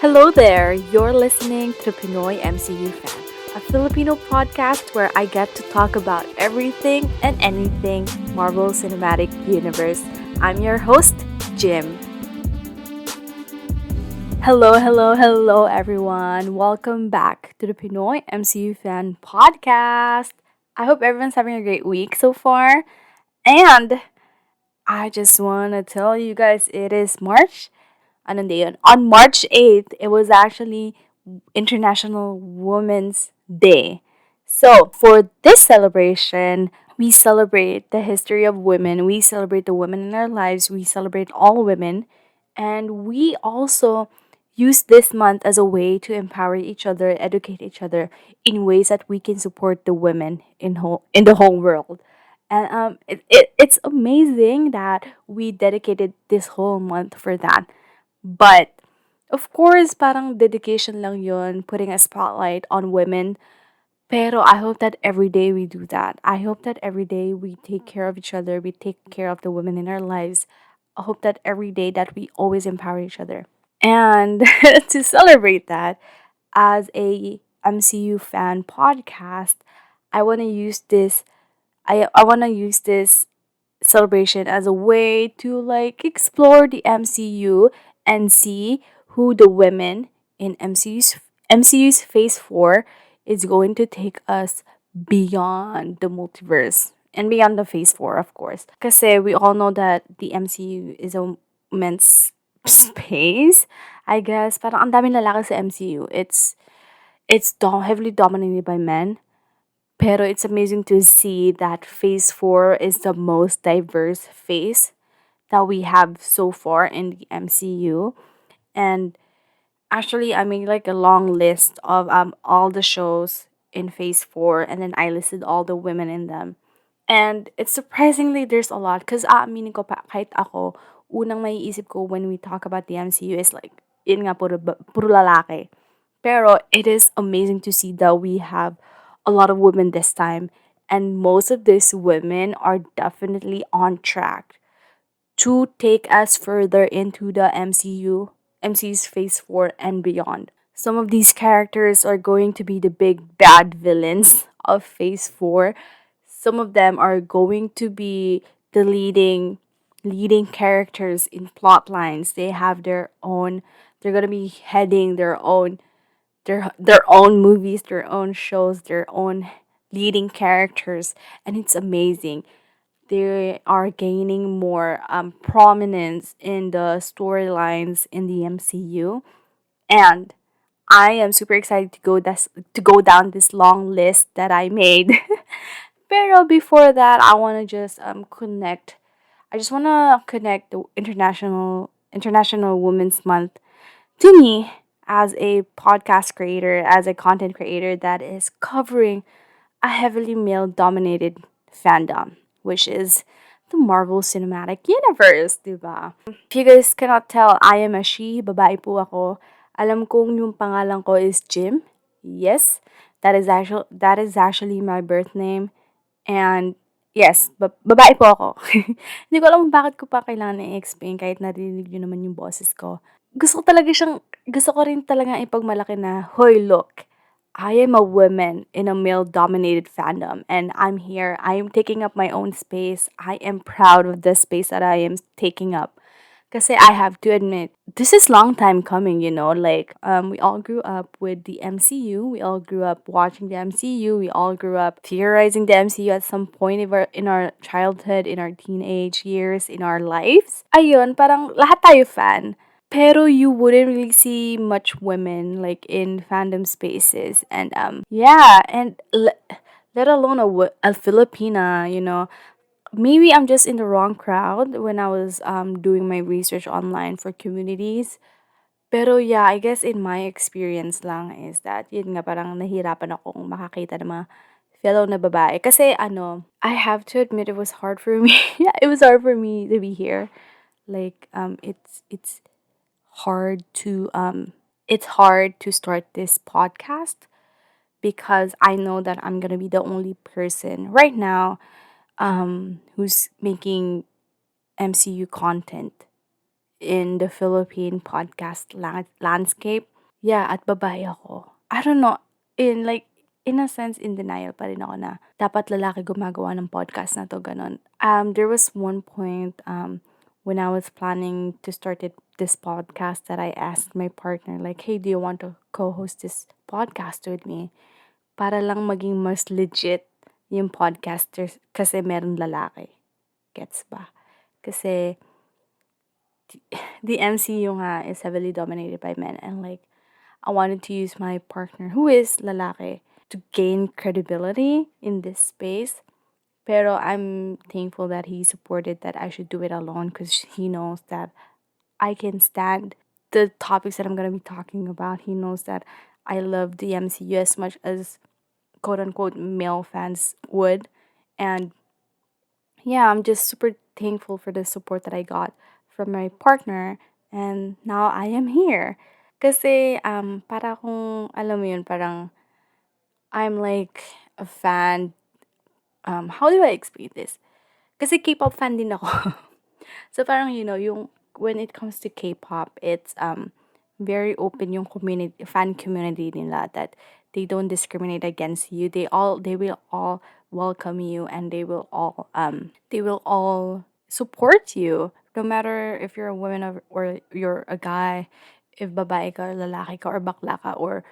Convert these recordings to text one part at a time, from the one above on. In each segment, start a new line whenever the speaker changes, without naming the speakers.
Hello there! You're listening to Pinoy MCU Fan, a Filipino podcast where I get to talk about everything and anything Marvel Cinematic Universe. I'm your host, Jim. Hello, everyone. Welcome back to the Pinoy MCU Fan podcast. I hope everyone's having a great week so far. And I just want to tell you guys it is March. Anong day yun? On March 8th, it was actually International Women's Day. So, for this celebration, we celebrate the history of women, we celebrate the women in our lives, we celebrate all women, and we also use this month as a way to empower each other, educate each other in ways that we can support the women in the whole world. And it's amazing that we dedicated this whole month for that. But of course, parang dedication lang yun, putting a spotlight on women. Pero I hope that every day we do that. I hope that every day we take care of each other, we take care of the women in our lives. I hope that every day that we always empower each other. And to celebrate that, as a MCU fan podcast, I want to use this I want to use this celebration as a way to like explore the MCU and see who the women in MCU's Phase 4 is going to take us beyond the multiverse and beyond the Phase 4, of course. Kasi we all know that the MCU is a men's space. I guess parang ang daming lalaki sa MCU. It's heavily dominated by men. Pero it's amazing to see that Phase 4 is the most diverse phase that we have so far in the MCU. And actually, I made like a long list of all the shows in Phase 4, and then I listed all the women in them. And it's surprisingly there's a lot because aaminin ko pa kahit ako, unang maiisip ko when we talk about the MCU is like, yun nga, puro lalaki. Pero it is amazing to see that we have a lot of women this time. And most of these women are definitely on track to take us further into the MCU's Phase 4 and beyond. Some of these characters are going to be the big bad villains of Phase 4. Some of them are going to be the leading characters in plot lines. They have they're gonna be heading their own movies, their own shows, their own leading characters, and it's amazing. They are gaining more prominence in the storylines in the MCU, and I am super excited to go down this long list that I made. Pero before that, I want to just connect. I just want to connect the International Women's Month to me as a podcast creator, as a content creator that is covering a heavily male dominated fandom, which is the Marvel Cinematic Universe, diba? If you guys cannot tell, I am a she, babae po ako. Alam kong yung pangalan ko is Jim. Yes, that is actually my birth name. And yes, babae po ako. Hindi ko alam bakit ko pa kailangan i-explain kahit narinig nyo naman yung boses ko. Gusto ko rin talaga ipagmalaki na, hoy, look, I am a woman in a male-dominated fandom, and I'm here. I am taking up my own space. I am proud of the space that I am taking up. Kasi I have to admit, this is long time coming, like, we all grew up with the MCU. We all grew up watching the MCU. We all grew up theorizing the MCU at some point in our childhood, in our teenage years, in our lives. Ayun, parang lahat tayo fan. Pero you wouldn't really see much women like in fandom spaces, and yeah, and let alone a Filipina, maybe I'm just in the wrong crowd when I was doing my research online for communities. Pero yeah, I guess in my experience lang is that yun nga parang nahirapan akong makakita ng mga fellow na babae. Kasi I have to admit it was hard for me. Yeah, it was hard for me to be here. Like it's hard to start this podcast because I know that I'm gonna be the only person right now who's making MCU content in the Philippine podcast landscape. Yeah, at babae ako. I don't know, in like, in a sense, in denial pa rin ako na dapat lalaki gumagawa ng podcast na 'to, gano'n. There was one point, when I was planning to start this podcast that I asked my partner like, "Hey, do you want to co-host this podcast with me?" Para lang maging mas legit yung podcasters kasi meron lalaki, gets ba? Kasi the MCU nga is heavily dominated by men, and like I wanted to use my partner who is lalaki to gain credibility in this space. Pero I'm thankful that he supported that I should do it alone because he knows that I can stand the topics that I'm gonna be talking about. He knows that I love the MCU as much as quote unquote male fans would. And yeah, I'm just super thankful for the support that I got from my partner. And now I am here. Kasi, para kung, alam mo yun, parang, I'm like a fan. How do I explain this? Kasi K-pop fan din ako. So parang, yung, when it comes to K-pop, it's, very open yung fan community nila, that they don't discriminate against you. They will all welcome you, and they will all support you, no matter if you're a woman, or you're a guy, if babae ka or lalaki ka or bakla ka, or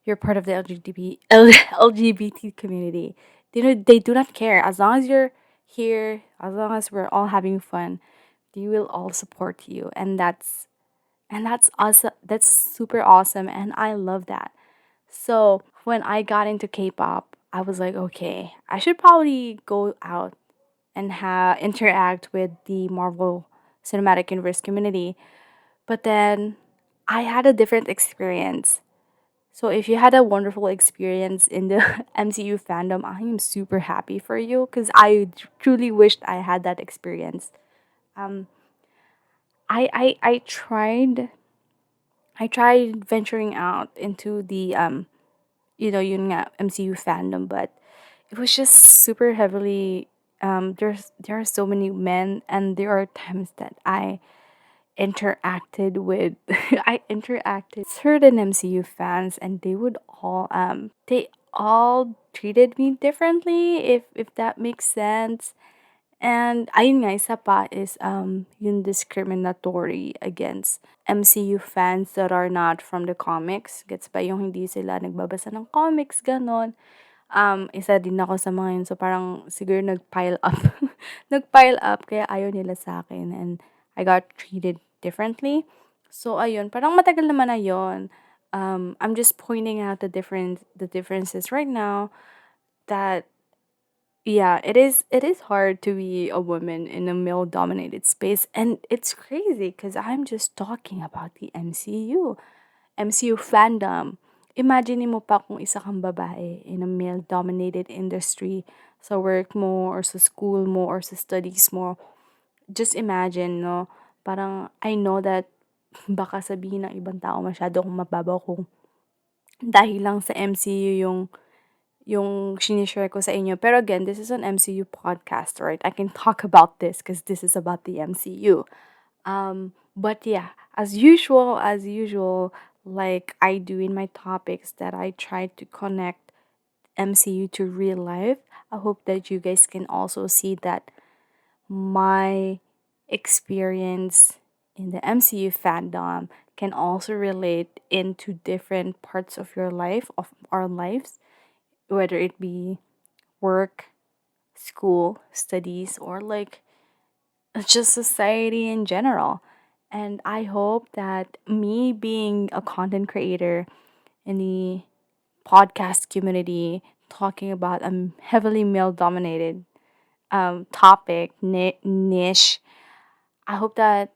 you're part of the LGBT community. They do not care, as long as you're here, as long as we're all having fun, they will all support you, and that's awesome. That's super awesome, and I love that. So when I got into K-pop, I was like, okay, I should probably go out and interact with the Marvel Cinematic Universe community. But then I had a different experience. So if you had a wonderful experience in the MCU fandom, I am super happy for you because I truly wished I had that experience. Um, I tried venturing out into the yun nga, MCU fandom, but it was just super heavily, there are so many men, and there are times that I interacted with I interacted with certain MCU fans, and they all treated me differently, if that makes sense. And ayun nga, isa pa is yung discriminatory against MCU fans that are not from the comics. Gets ba yung hindi sila nagbabasa ng comics, ganon. Isa din ako sa mga yun. So parang siguro nag-pile up. Nag-pile up kaya ayaw nila sa akin, and I got treated differently. So ayun, parang matagal naman na yun. I'm just pointing out the differences right now, that yeah, it is hard to be a woman in a male dominated space, and it's crazy because I'm just talking about the MCU fandom. Imagine mo pa kung isa kang babae in a male dominated industry, sa work mo or sa school mo or sa studies mo. Just imagine, no? Parang I know that baka sabihin ng ibang tao masyado akong mababaw kung dahil lang sa MCU yung sinishare ko sa inyo. Pero again, this is an MCU podcast, right? I can talk about this because this is about the MCU. But yeah, as usual, like I do in my topics, that I try to connect MCU to real life. I hope that you guys can also see that my experience in the MCU fandom can also relate into different parts of your life, of our lives, whether it be work, school, studies, or like just society in general. And I hope that me being a content creator in the podcast community, talking about a heavily male dominated topic, niche, I hope that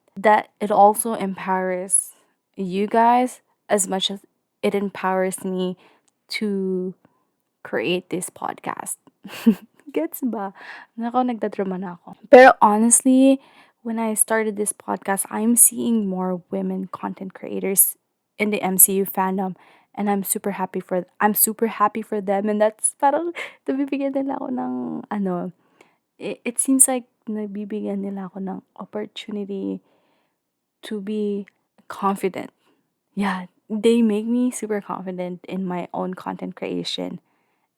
it also empowers you guys as much as it empowers me to create this podcast. Gets ba? Nako, nagdadrama na ako. Pero honestly, when I started this podcast, I'm seeing more women content creators in the MCU fandom, and I'm super happy for them, and that's parang nabibigyan nila ako ng it seems like nabibigyan nila ako ng opportunity to be confident. Yeah, they make me super confident in my own content creation,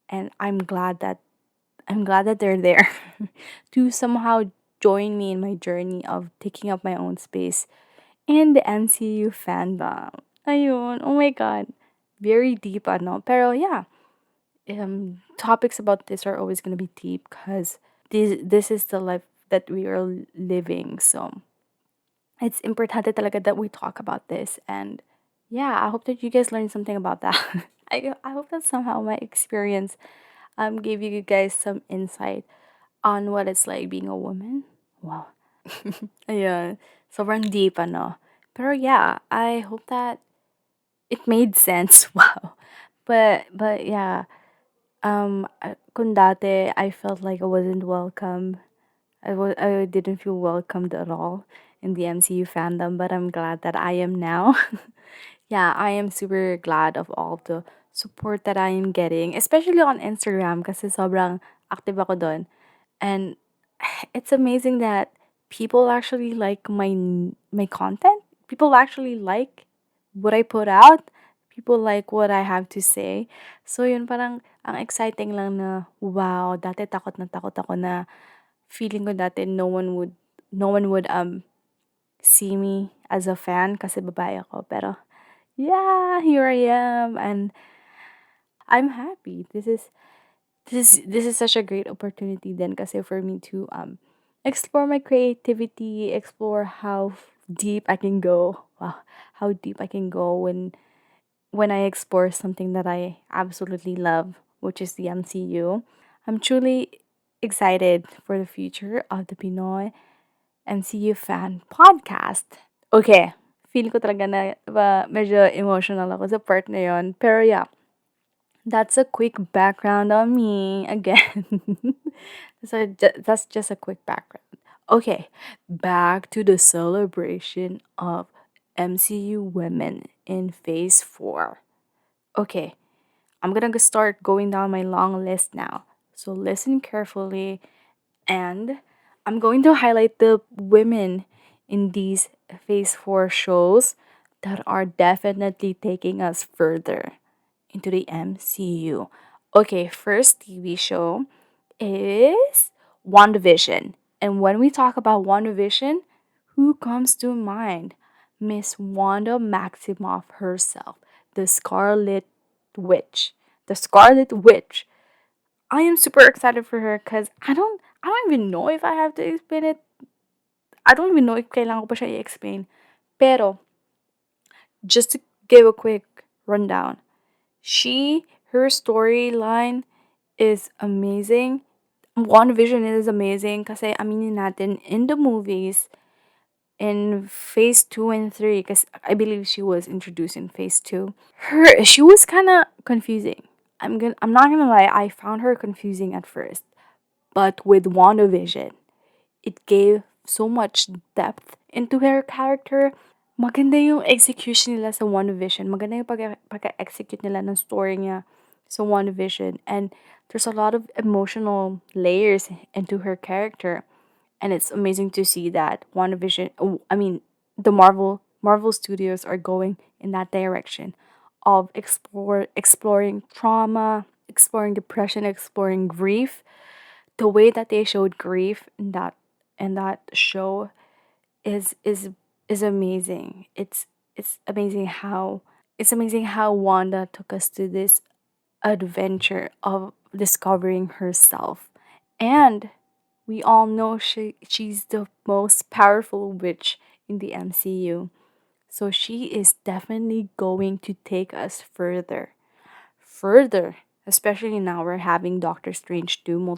and I'm glad that they're there to somehow join me in my journey of taking up my own space in the MCU fandom. Ayun, oh my god. Very deep ano. Pero yeah, topics about this are always gonna be deep because this is the life that we are living. So it's importante talaga that we talk about this. And yeah, I hope that you guys learned something about that. I hope that somehow my experience gave you guys some insight on what it's like being a woman. Wow. Ayun. Sobrang deep ano. Pero yeah, I hope that it made sense. Wow. But yeah, kung dati I felt like I wasn't welcome. I didn't feel welcomed at all in the MCU fandom, but I'm glad that I am now. Yeah, I am super glad of all the support that I am getting, especially on Instagram kasi sobrang active ako doon. And it's amazing that people actually like my content. People actually like what I put out. People like what I have to say. So yun parang ang exciting lang na wow, dati takot ako na feeling ko dati no one would see me as a fan kasi babae ako. Pero yeah, here I am and I'm happy. This is such a great opportunity then kasi for me to explore my creativity, explore how deep I can go. Wow, how deep I can go when I explore something that I absolutely love, which is the MCU. I'm truly excited for the future of the Pinoy MCU fan podcast. Okay, feel ko talaga na medyo emotional ako sa part na yon. Pero yeah, that's a quick background on me again. That's just a quick background. Okay, back to the celebration of MCU women in Phase 4. Okay, I'm gonna start going down my long list now. So listen carefully, and I'm going to highlight the women in these Phase 4 shows that are definitely taking us further into the MCU. Okay, first TV show is WandaVision. And when we talk about WandaVision, who comes to mind? Miss Wanda Maximoff herself, the Scarlet Witch. The Scarlet Witch. I am super excited for her because I don't even know if I have to explain it. I don't even know if kailangan ko pa siya i-explain. Pero, just to give a quick rundown, her storyline is amazing. WandaVision is amazing kasi aminin natin, in the movies, in phase 2 and 3, because I believe she was introduced in phase 2, she was kind of confusing. I'm not gonna lie, I found her confusing at first. But with WandaVision, it gave so much depth into her character. Maganda yung execution nila sa WandaVision. Maganda yung pag-execute nila ng story niya sa WandaVision. And there's a lot of emotional layers into her character. And it's amazing to see that the Marvel Studios are going in that direction of exploring trauma, exploring depression, exploring grief. The way that they showed grief in that show is is is amazing. It's amazing how Wanda took us to this adventure of discovering herself. And we all know she's the most powerful witch in the MCU. So she is definitely going to take us further, especially now we're having Doctor Strange 2 in the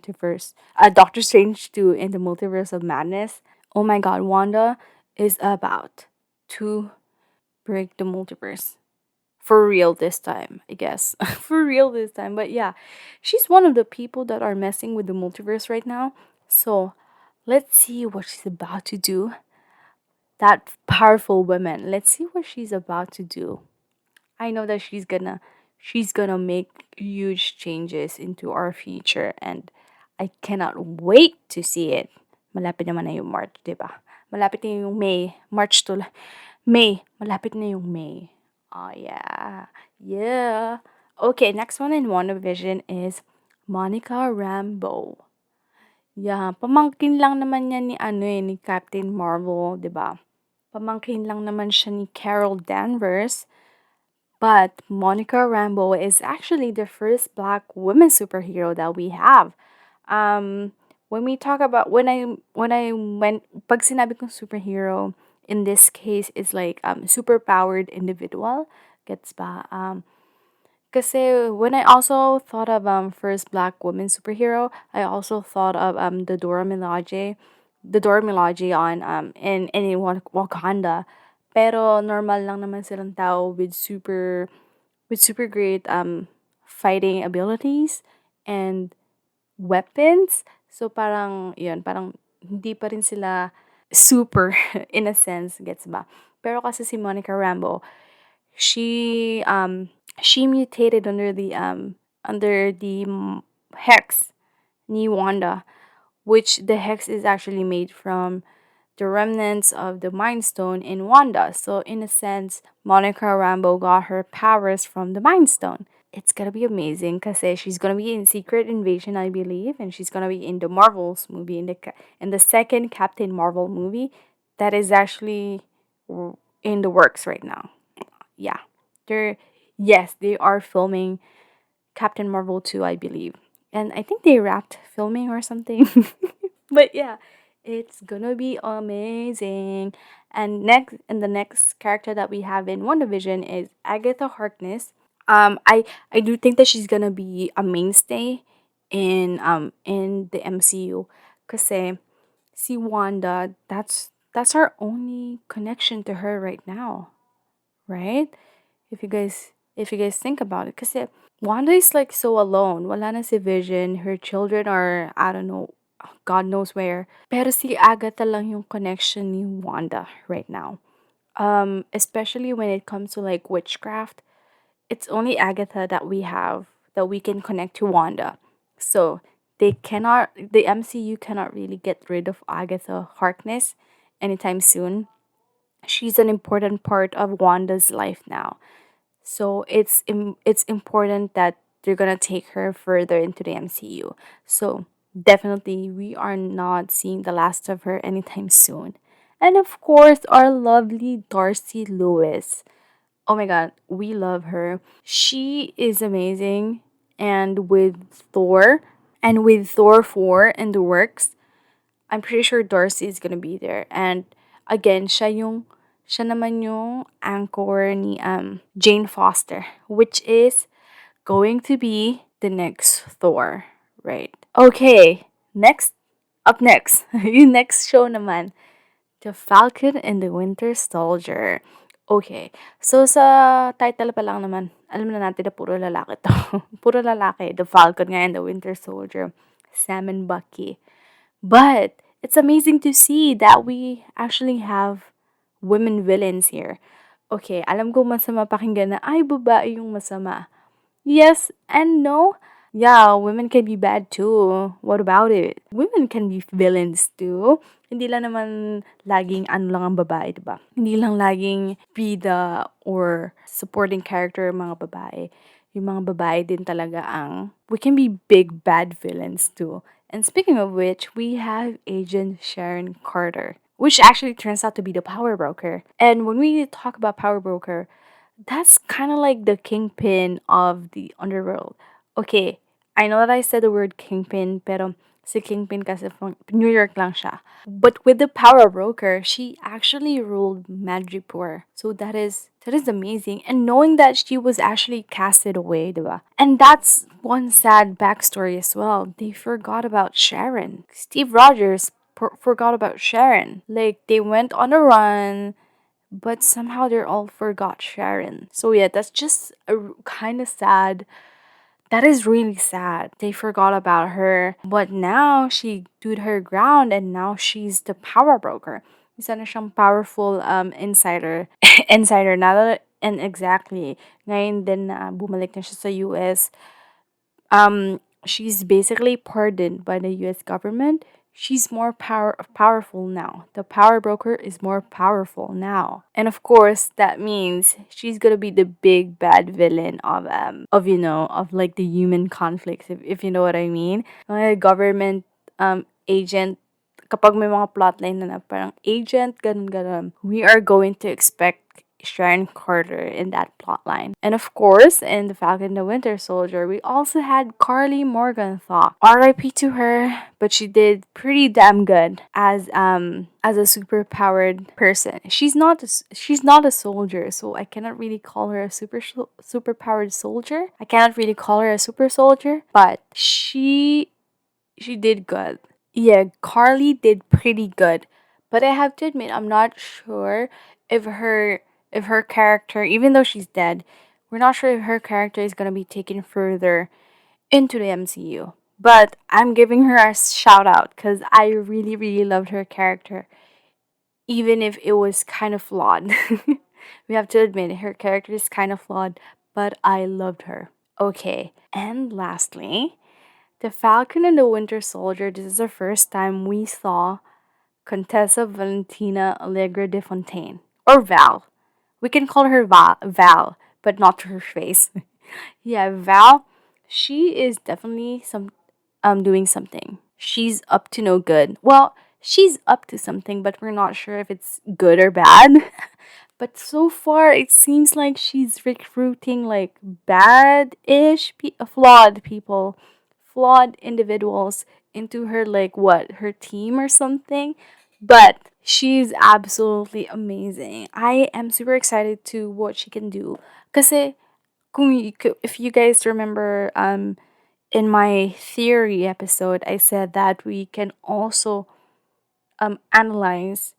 Multiverse of Madness. Oh my god, Wanda is about to break the multiverse. For real this time, I guess. For real this time. But yeah, she's one of the people that are messing with the multiverse right now. So let's see what she's about to do. That powerful woman. Let's see what she's about to do. I know that she's gonna make huge changes into our future and I cannot wait to see it. malapit naman na yung March, 'di ba? Malapit na yung May. May. Malapit na yung May. Oh, yeah. Yeah. Okay, next one in WandaVision is Monica Rambeau. Yeah, pamangkin lang naman yan ni ano eh, ni Captain Marvel, 'di ba? Pamangkin lang naman siya ni Carol Danvers. But Monica Rambeau is actually the first black woman superhero that we have. When we talk about when I went pag sinabi kong superhero, in this case is like superpowered individual. Gets ba? Kasi when I also thought of first black woman superhero, I also thought of the Dora Milaje on Wakanda. Pero normal lang naman silang tao with super great fighting abilities and weapons. So parang yun, parang hindi pa rin sila super in a sense, gets ba? Pero kasi si Monica Rambeau, she she mutated under the hex ni Wanda, which the hex is actually made from the remnants of the Mind Stone in Wanda. So in a sense, Monica Rambeau got her powers from the Mind Stone. It's gonna be amazing because she's gonna be in Secret Invasion, I believe, and she's gonna be in the Marvels movie, in the second Captain Marvel movie that is actually in the works right now. Yeah, they're yes, they are filming Captain Marvel 2, I believe. And I think they wrapped filming or something. But yeah, it's gonna be amazing. And the next character that we have in WandaVision is Agatha Harkness. I do think that she's gonna be a mainstay in the MCU. Kasi si Wanda, that's our only connection to her right now, right? If you guys think about it, kasi Wanda is like so alone. Wala na si Vision. Her children are, I don't know, God knows where. Pero si Agatha lang yung connection ni Wanda right now. Especially when it comes to like witchcraft, it's only Agatha that we have that we can connect to Wanda. So the MCU cannot really get rid of Agatha Harkness anytime soon. She's an important part of Wanda's life now. So it's important that they're gonna take her further into the MCU. So definitely we are not seeing the last of her anytime soon. And of course our lovely Darcy Lewis. Oh my god, we love her. She is amazing, and with Thor 4 in the works, I'm pretty sure Darcy is gonna be there. And again, siya naman yung anchor ni Jane Foster, which is going to be the next Thor, right? Okay, up next, yung next show naman, The Falcon and the Winter Soldier. Okay, so sa title pa lang naman, alam na natin na puro lalaki to. Puro lalaki, The Falcon nga and the Winter Soldier, Sam and Bucky. But it's amazing to see that we actually have women villains here. Okay, alam ko masama pakinggan na, ay, babae yung masama. Yes and no. Yeah, women can be bad too. What about it? Women can be villains too. Hindi lang naman laging ano lang ang babae, diba? Hindi lang laging bida or supporting character ang mga babae. Yung mga babae din talaga we can be big bad villains too. And speaking of which, we have Agent Sharon Carter, which actually turns out to be the power broker. And when we talk about power broker, that's kind of like the kingpin of the underworld. Okay, I know that I said the word kingpin, pero si kingpin kasi from New York lang siya. But with the power broker, she actually ruled Madripoor. So that is amazing. And knowing that she was actually casted away, diba? And that's one sad backstory as well. They forgot about Sharon. Steve Rogers forgot about Sharon. Like, they went on a run, but somehow they all forgot Sharon. So yeah, that's just kind of sad. That is really sad. They forgot about her. But now she stood her ground and now she's the power broker. Isa na siyang powerful insider. Insider na and exactly. Ngayon din na bumalik na siya sa US. She's basically pardoned by the US government she's more powerful now. The power broker is more powerful now. And of course, that means she's gonna be the big bad villain of of like the human conflicts, if you know what I mean. Mga government agent, kapag may mga plotline na parang agent, ganun ganun, we are going to expect Sharon Carter in that plotline. And of course, in The Falcon and the Winter Soldier, we also had Carly Morgenthau. R.I.P. to her, but she did pretty damn good as a superpowered person. She's not a soldier, so I cannot really call her a superpowered soldier. I cannot really call her a super soldier, but she did good. Yeah, Carly did pretty good. But I have to admit, I'm not sure if her character, even though she's dead, we're not sure if her character is gonna be taken further into the MCU. But I'm giving her a shout out because I really, really loved her character, even if it was kind of flawed. We have to admit her character is kind of flawed, but I loved her. Okay, and lastly, the Falcon and the Winter Soldier, this is the first time we saw Contessa Valentina Allegra de Fontaine, or Val. We can call her Val, but not to her face. Yeah, Val, she is definitely doing something. She's up to no good. Well, she's up to something, but we're not sure if it's good or bad. But so far, it seems like she's recruiting like bad-ish, flawed people, flawed individuals into her like what her team or something. But she's absolutely amazing. I am super excited to what she can do. Kasi if you guys remember, in my theory episode, I said that we can also analyze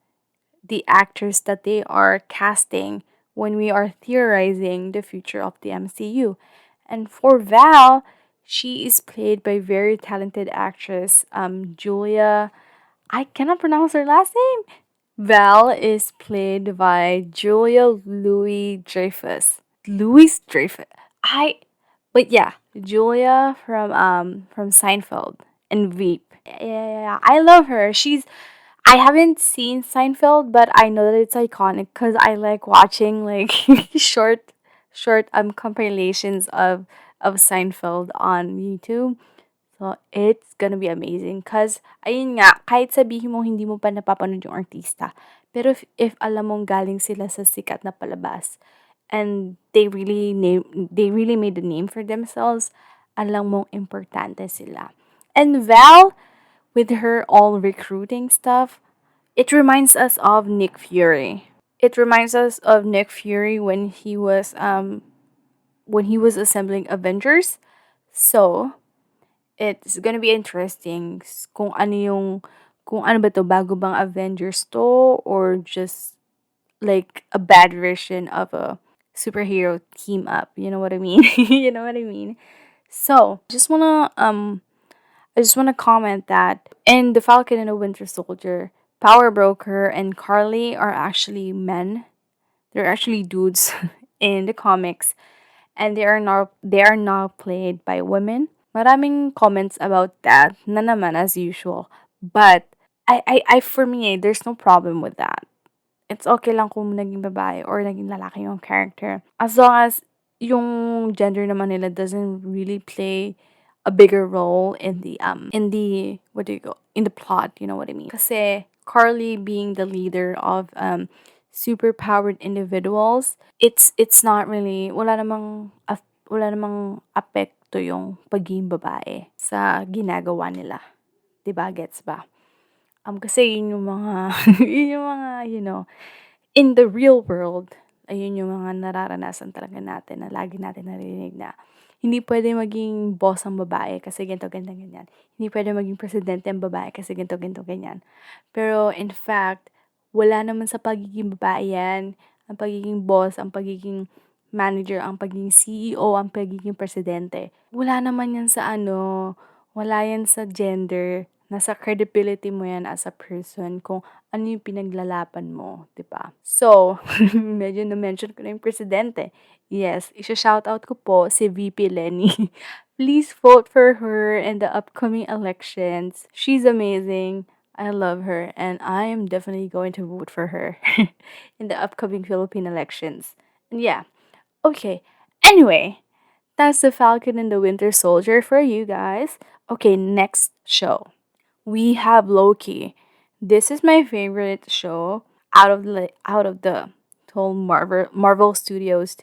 the actors that they are casting when we are theorizing the future of the MCU. And for Val, she is played by very talented actress Julia. I cannot pronounce her last name. Val is played by Julia Louis Dreyfus. Louis Dreyfus. I but yeah, Julia from Seinfeld and Veep. Yeah. I love her. I haven't seen Seinfeld, but I know that it's iconic because I like watching like short compilations of Seinfeld on YouTube. So, it's gonna be amazing because ayun nga, kahit sabihin mo hindi mo pa napapanood yung artista, pero if alam mong galing sila sa sikat na palabas and they really made a name for themselves, alam mong importante sila. And Val, with her all recruiting stuff, it reminds us of Nick Fury. It reminds us of Nick Fury when he was assembling Avengers. So, it's gonna be interesting kung ano ba to, bago bang Avengers to or just like a bad version of a superhero team up. You know what I mean? You know what I mean? So, I just wanna comment that in The Falcon and the Winter Soldier, Power Broker and Carly are actually men. They're actually dudes in the comics, and they are now played by women. Maraming comments about that na naman as usual. But for me, there's no problem with that. It's okay lang kung naging babae or naging lalaki yung character. As long as yung gender naman nila doesn't really play a bigger role in the what do you go in the plot, you know what I mean? Kasi Carly being the leader of super powered individuals, it's not really wala namang apekto yung pagiging babae sa ginagawa nila. 'Di ba? Gets ba? Kasi yun yung mga yun yung mga, in the real world, ayun yung mga nararanasan talaga natin na lagi natin narinig na hindi pwede maging boss ang babae kasi ganito, ganito, ganyan. Hindi pwede maging presidente ang babae kasi ganito, ganito, ganyan. Pero in fact, wala naman sa pagiging babae yan. Ang pagiging boss, ang pagiging manager, ang pagiging CEO, ang pagiging presidente. Wala naman yan sa wala yan sa gender. Nasa credibility mo yan as a person kung ano yung pinaglalaban mo, 'di ba? So, medyo na-mention ko na yung presidente. Yes, isa-shoutout ko po si VP Lenny. Please vote for her in the upcoming elections. She's amazing. I love her, and I am definitely going to vote for her in the upcoming Philippine elections. And yeah, okay. Anyway, that's the Falcon and the Winter Soldier for you guys. Okay, next show. We have Loki. This is my favorite show out of the whole Marvel Studios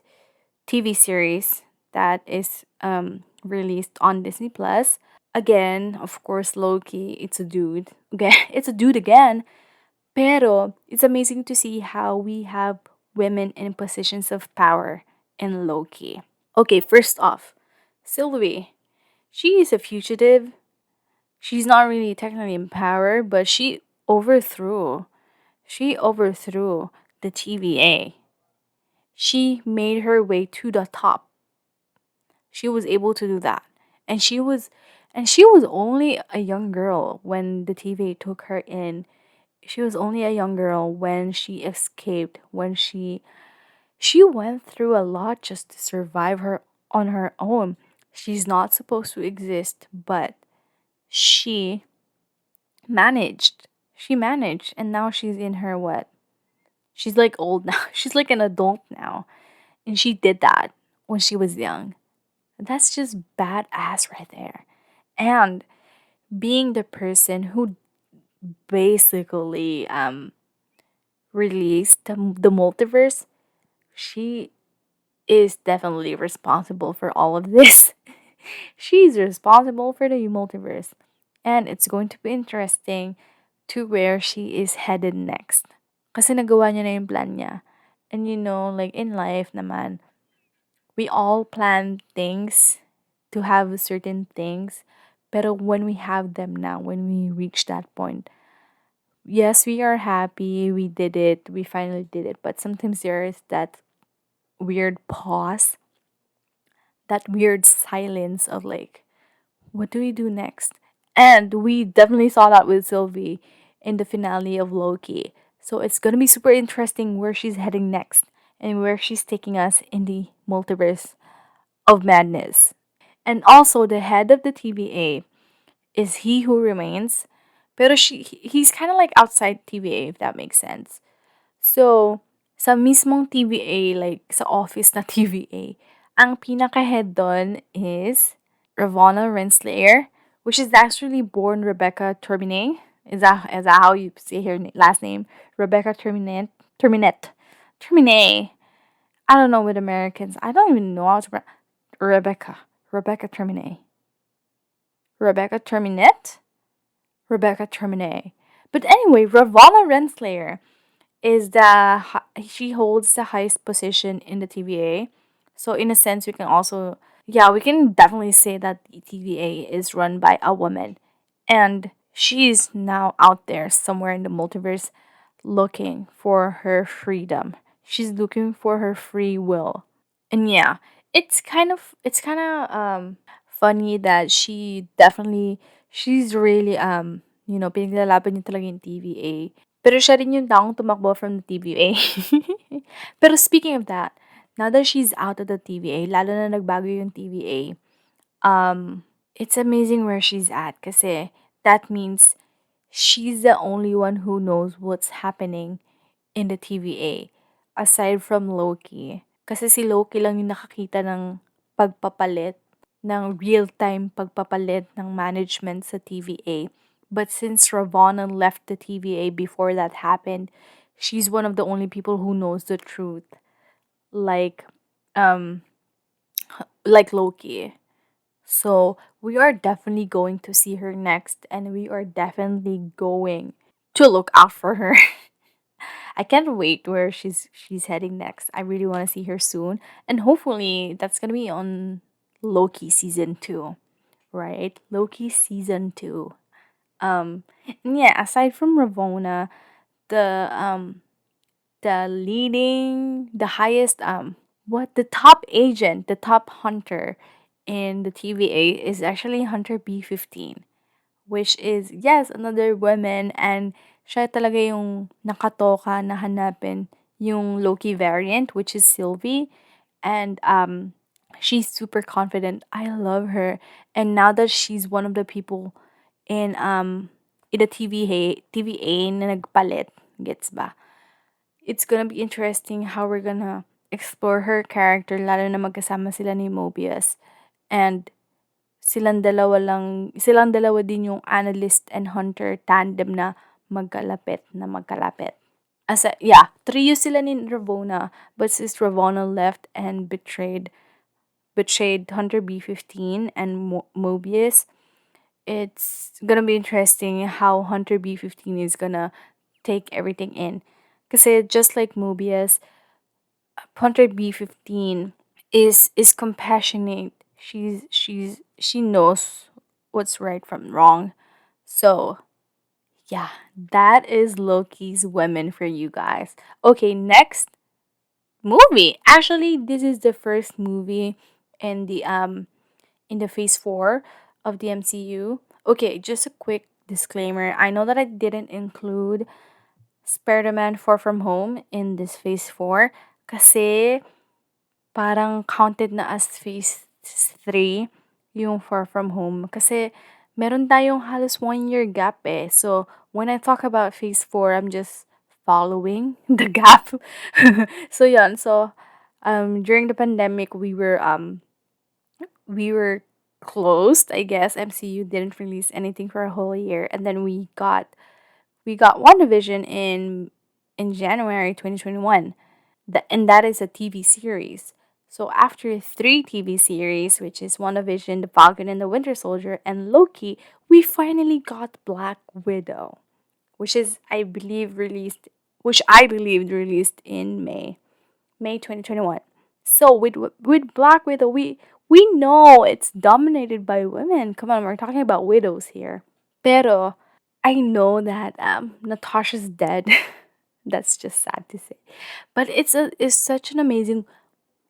TV series that is released on Disney Plus. Again, of course, Loki, it's a dude. Again, it's a dude again. Pero it's amazing to see how we have women in positions of power in Loki. Okay, first off, Sylvie. She is a fugitive. She's not really technically in power, but overthrew. She overthrew the TVA. She made her way to the top. She was able to do that. And she was only a young girl when the TVA took her in. She was only a young girl when she escaped, when she went through a lot just to survive her on her own. She's not supposed to exist, but she managed. She managed, and now she's in her what? She's like old now. She's like an adult now. And she did that when she was young. That's just badass right there. And being the person who basically released the multiverse, she is definitely responsible for all of this. She's responsible for the multiverse. And it's going to be interesting to where she is headed next. Kasi nagawa niya na yung plan niya. And like in life naman, we all plan things to have certain things. Pero when we have them now, when we reach that point, yes, we are happy, we did it, we finally did it. But sometimes there is that weird pause, that weird silence of like, what do we do next? And we definitely saw that with Sylvie in the finale of Loki. So it's gonna be super interesting where she's heading next and where she's taking us in the multiverse of madness. And also the head of the TVA is he who remains. Pero he's kind of like outside TVA if that makes sense. So sa mismong TVA like sa office na TVA, ang pinaka-head doon is Ravonna Renslayer, which is actually born Rebecca Termine. Is that how you say her last name? Rebecca Terminate. Termine. I don't know with Americans. I don't even know how to Rebecca. Rebecca Termine. Rebecca Terminette? Rebecca Termine. But anyway, Ravonna Renslayer is she holds the highest position in the TVA. So in a sense, we can definitely say that the TVA is run by a woman, and she's now out there somewhere in the multiverse, looking for her freedom. She's looking for her free will, and yeah, it's kind of funny that she's really pinaglalaban niya talaga yung TVA. Pero siya rin yung taong tumakbo from the TVA. Pero speaking of that, now that she's out of the TVA, lalo na nagbago yung TVA, it's amazing where she's at kasi that means she's the only one who knows what's happening in the TVA aside from Loki. Kasi si Loki lang yung nakakita ng pagpapalit, ng real-time pagpapalit ng management sa TVA. But since Ravonna left the TVA before that happened, she's one of the only people who knows the truth. Like um like Loki. So we are definitely going to see her next and we are definitely going to look out for her. I can't wait where she's heading next. I really want to see her soon. And hopefully that's gonna be on Loki season 2. Right? Loki season 2. And yeah, aside from Ravonna, the the highest the top agent, the top hunter in the TVA is actually Hunter B15, which is yes, another woman, and siya talaga yung nakatoka na hanapin yung Loki variant, which is Sylvie. And She's super confident. I love her. And now that she's one of the people in the TVA na nagpalit, gets ba? It's gonna be interesting how we're gonna explore her character, lalo na magkasama sila ni Mobius. And silang dalawa din yung analyst and hunter tandem na magkalapit. Yeah, trio sila ni Ravonna, but since Ravonna left and betrayed Hunter B-15 and Mobius, it's gonna be interesting how Hunter B-15 is gonna take everything in. Kasi just like Mobius, Hunter B-15 is compassionate. She knows what's right from wrong. So yeah, that is Loki's women for you guys. Okay, next movie. Actually, this is the first movie in the phase 4 of the MCU. Okay, just a quick disclaimer. I know that I didn't include Spider-Man Far From Home in this phase 4 kasi parang counted na as phase 3 yung Far From Home kasi meron tayong halos 1 year gap eh. So, when I talk about phase 4, I'm just following the gap. So, yun. So, during the pandemic, we were closed, I guess. MCU didn't release anything for a whole year, and then we got WandaVision in January 2021. And that is a TV series. So after 3 TV series, which is WandaVision, The Falcon and the Winter Soldier, and Loki, we finally got Black Widow, which is which I believed released in May 2021. So with Black Widow, we know it's dominated by women. Come on, we're talking about widows here. Pero I know that Natasha's dead. That's just sad to say. But it's such an amazing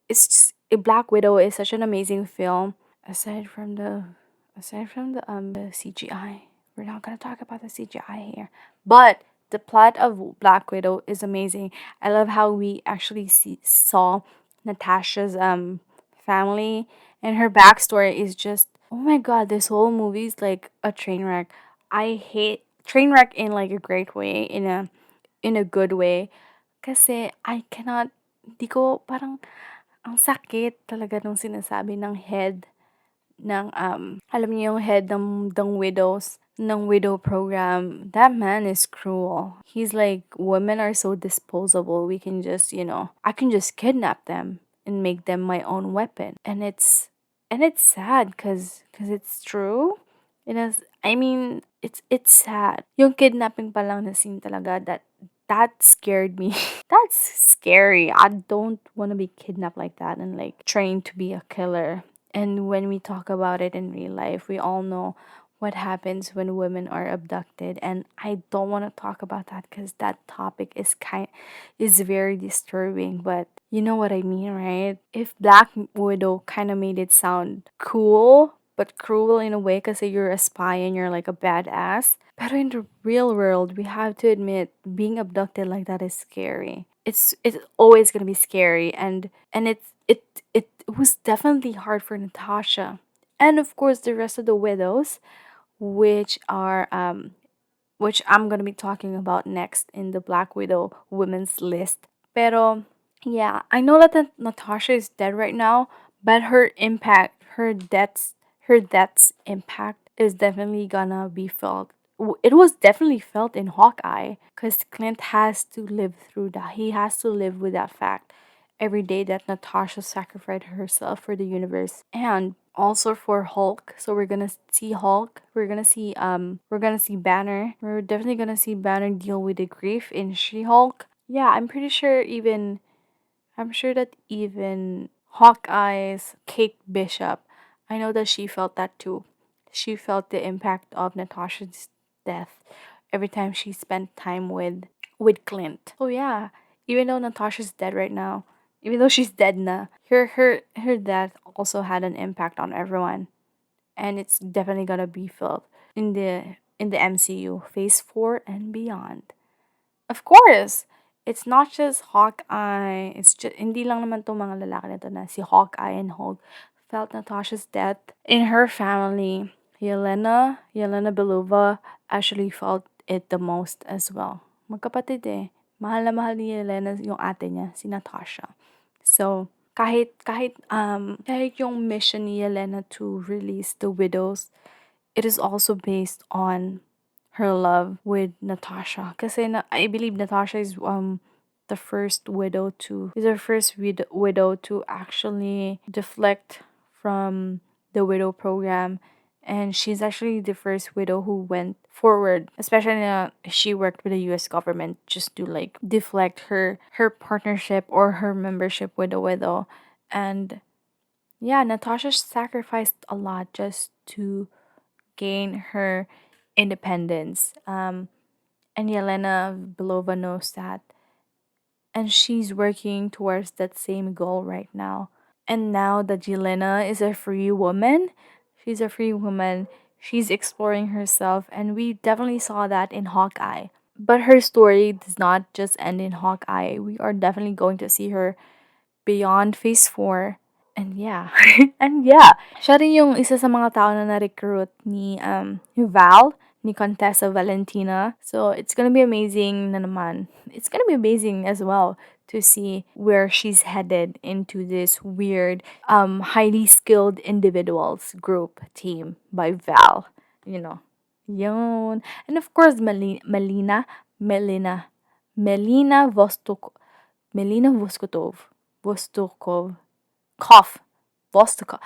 it's just, Black Widow is such an amazing film. Aside from the CGI, we're not gonna talk about the CGI here. But the plot of Black Widow is amazing. I love how we actually saw Natasha's family, and her backstory is just, oh my god, this whole movie is like a train wreck. I hate train wreck in like a great way, in a good way. Kasi I cannot, di ko, parang, ang sakit talaga nung sinasabi ng head alam niyo yung head ng widow program. That man is cruel. He's like, women are so disposable. We can just, I can just kidnap them and make them my own weapon. And it's sad cause it's true. I mean, it's sad. Yung kidnapping pa lang na scene talaga, that scared me. That's scary. I don't want to be kidnapped like that and like trained to be a killer. And when we talk about it in real life, we all know what happens when women are abducted, and I don't want to talk about that cuz that topic is very disturbing, but you know what I mean, right? If Black Widow kind of made it sound cool, but cruel in a way because you're a spy and you're like a badass. But in the real world, we have to admit being abducted like that is scary. It's always gonna be scary, and it was definitely hard for Natasha, and of course the rest of the widows, which are which I'm gonna be talking about next in the Black Widow women's list. Pero yeah, I know that Natasha is dead right now, but her death's impact is definitely gonna be felt. It was definitely felt in Hawkeye, because Clint has to live through that. He has to live with that fact every day that Natasha sacrificed herself for the universe, and also for Hulk. So we're gonna see Hulk. We're gonna see Banner. We're definitely gonna see Banner deal with the grief in She-Hulk. Yeah, I'm sure that even Hawkeye's Kate Bishop, I know that she felt that too. She felt the impact of Natasha's death every time she spent time with Clint. Oh yeah, even though Natasha's dead right now, even though she's dead na, her death also had an impact on everyone, and it's definitely gonna be felt in the MCU Phase 4 and beyond. Of course, it's not just Hawkeye, it's just, hindi lang naman tong mga lalaki na to na si Hawkeye and Hulk felt Natasha's death. In her family, Yelena Belova actually felt it the most as well. Magkapatid eh. Mahal na mahal ni Yelena yung ate niya, si Natasha. So, kahit yung mission ni Yelena to release the widows, it is also based on her love with Natasha. Kasi I believe Natasha is the first widow to is the first widow to actually deflect from the widow program, and she's actually the first widow who went forward, especially she worked with the US government just to like deflect her partnership or her membership with the widow. And yeah, Natasha sacrificed a lot just to gain her independence. And Yelena Belova knows that. And she's working towards that same goal right now. And now that Yelena is a free woman, she's a free woman, she's exploring herself, and we definitely saw that in Hawkeye. But her story does not just end in Hawkeye. We are definitely going to see her beyond Phase 4. And yeah. And yeah. Siya rin yung isa sa mga tao na na-recruit ni Val, ni Contessa Valentina. So, it's gonna be amazing na naman. It's gonna be amazing as well to see where she's headed into this weird, highly skilled individuals group team by Val. You know. Yun. And of course, Melina, Melina Vostok, Melina Vostokov, Koff, Vostokov.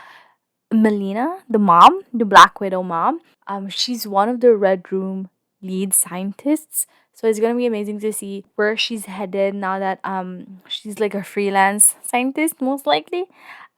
Melina, the mom, the Black Widow mom, she's one of the Red Room lead scientists. So it's gonna be amazing to see where she's headed now that she's like a freelance scientist most likely.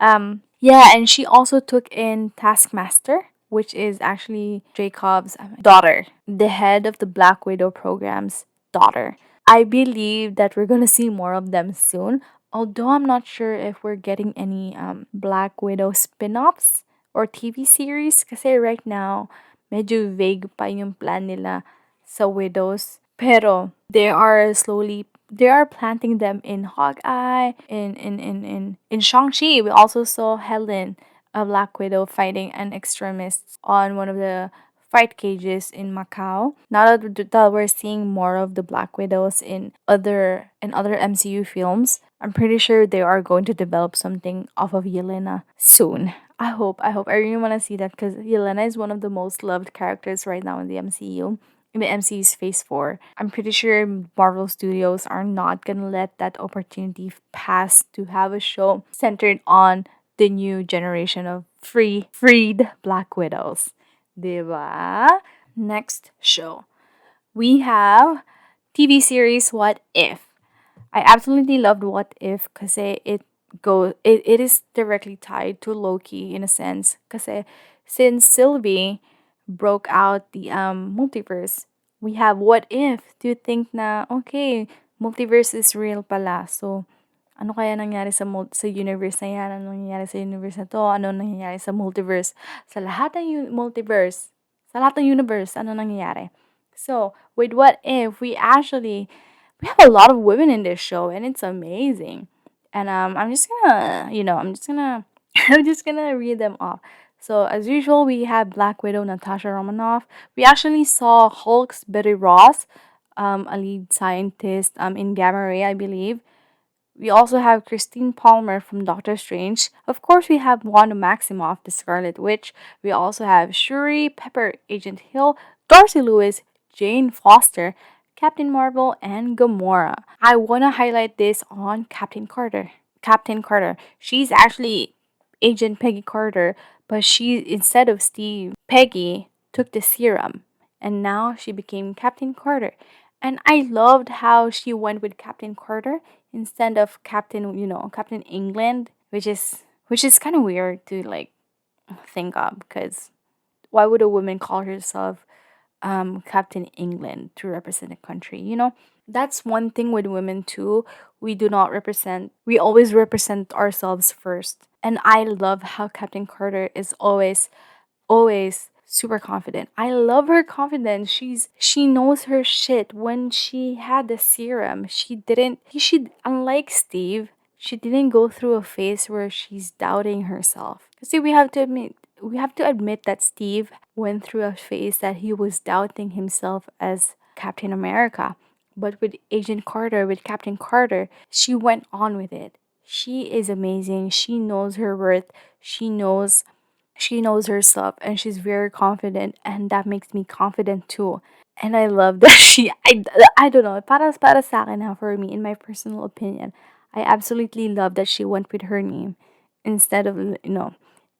Yeah, and she also took in Taskmaster, which is actually Jacob's daughter, the head of the Black Widow program's daughter. I believe that we're gonna see more of them soon. Although I'm not sure if we're getting any Black Widow spin-offs or TV series kasi right now medyo vague pa yung plan nila sa widows. Pero they are planting them in Hawkeye, in Shang-Chi. We also saw Helen, a Black Widow, fighting an extremist on one of the fight cages in Macau. Now that we're seeing more of the Black Widows in other MCU films, I'm pretty sure they are going to develop something off of Yelena soon. I really want to see that because Yelena is one of the most loved characters right now in the MCU. In the MCU's Phase 4. I'm pretty sure Marvel Studios are not gonna let that opportunity pass to have a show centered on the new generation of freed Black Widows. Diba? Next show. We have TV series What If. I absolutely loved What If because it is directly tied to Loki in a sense. Because since Sylvie broke out the multiverse, we have What If to think na okay, multiverse is real pala. So ano kaya nangyari sa universe na yan? Ano nangyayari sa universe na to? Ano nangyayari sa multiverse? Sa lahat ng multiverse, sa lahat ng universe, ano nangyayari? So, with What If, we have a lot of women in this show, and it's amazing. And I'm just gonna, I'm just gonna read them off. So as usual, we have Black Widow Natasha Romanoff. We actually saw Hulk's Betty Ross, a lead scientist in Gamma Ray, I believe. We also have Christine Palmer from Doctor Strange. Of course, we have Wanda Maximoff, the Scarlet Witch. We also have Shuri, Pepper, Agent Hill, Darcy Lewis, Jane Foster, Captain Marvel, and Gamora. I want to highlight this on Captain Carter. Captain Carter. She's actually Agent Peggy Carter, but she, instead of Steve, Peggy took the serum, and now she became Captain Carter. And I loved how she went with Captain Carter instead of Captain England, which is kind of weird to like think of because why would a woman call herself Captain England to represent a country? That's one thing with women too. We always represent ourselves first. And I love how Captain Carter is always super confident. I love her confidence. She knows her shit. When she had the serum, she unlike Steve, she didn't go through a phase where she's doubting herself. See, we have to admit that Steve went through a phase that he was doubting himself as Captain America. But with Captain Carter, she went on with it. She is amazing. She knows her worth. She knows she knows herself and she's very confident, and that makes me confident too. And I love that I don't know, para sa akin for me, in my personal opinion, I absolutely love that she went with her name instead of,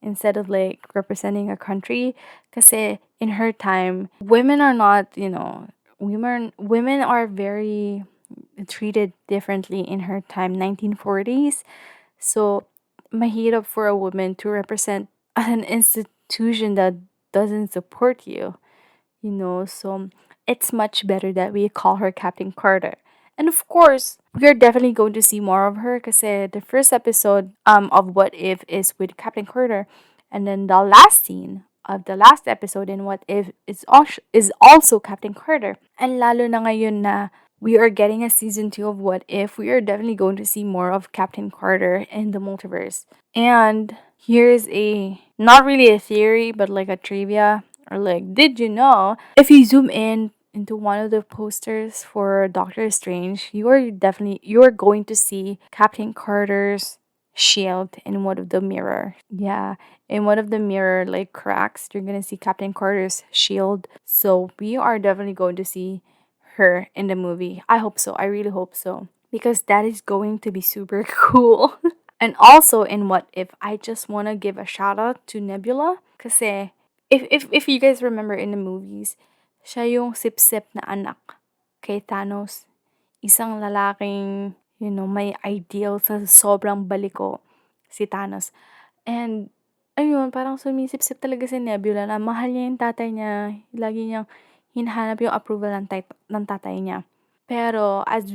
instead of like representing a country. Kasi in her time, women are not, women are very treated differently in her time, 1940s. So, mahirap for a woman to represent an institution that doesn't support you. So it's much better that we call her Captain Carter. And of course, we're definitely going to see more of her because the first episode of What If is with Captain Carter, and then the last scene of the last episode in What If is also Captain Carter. And lalo na ngayon na we are getting a season 2 of What If, we are definitely going to see more of Captain Carter in the multiverse. And here's a not really a theory, but like a trivia, or like, did you know? If you zoom in into one of the posters for Doctor Strange, you are going to see Captain Carter's shield in one of the mirror. Yeah, in one of the mirror like cracks, you're gonna see Captain Carter's shield. So we are definitely going to see her in the movie. I hope so. I really hope so. Because that is going to be super cool. And also in What If, I just want to give a shout out to Nebula. Kasi if you guys remember in the movies, siya yung sip-sip na anak kay Thanos. Isang lalaking, may ideal sa sobrang baliko si Thanos. And ayun, parang sumisip-sip talaga si Nebula na mahal niya yung tatay niya. Lagi niyang hinahanap yung approval ng tatay niya. Pero as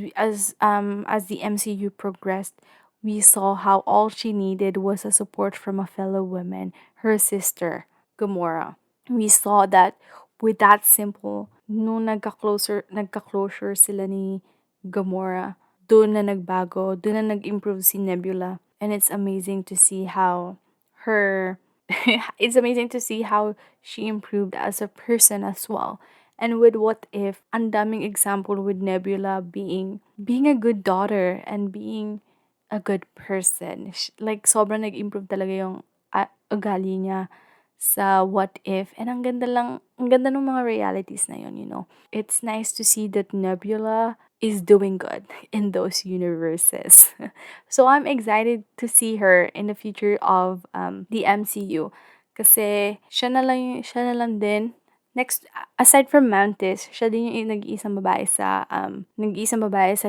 the MCU progressed, we saw how all she needed was a support from a fellow woman, her sister, Gamora. We saw that with that simple, nung nagka-closure sila ni Gamora, doon na nagbago, doon na nag-improve si Nebula. And it's amazing to see how her it's amazing to see how she improved as a person as well. And with What If, ang daming example with Nebula being a good daughter and being a good person. Like sobrang nag-improve talaga yung ugali niya sa What If. And ang ganda ng mga realities na yun. It's nice to see that Nebula is doing good in those universes. So I'm excited to see her in the future of the MCU. Kasi siya na lang din. Next, aside from Mantis, siya din yung nag-iisang babae sa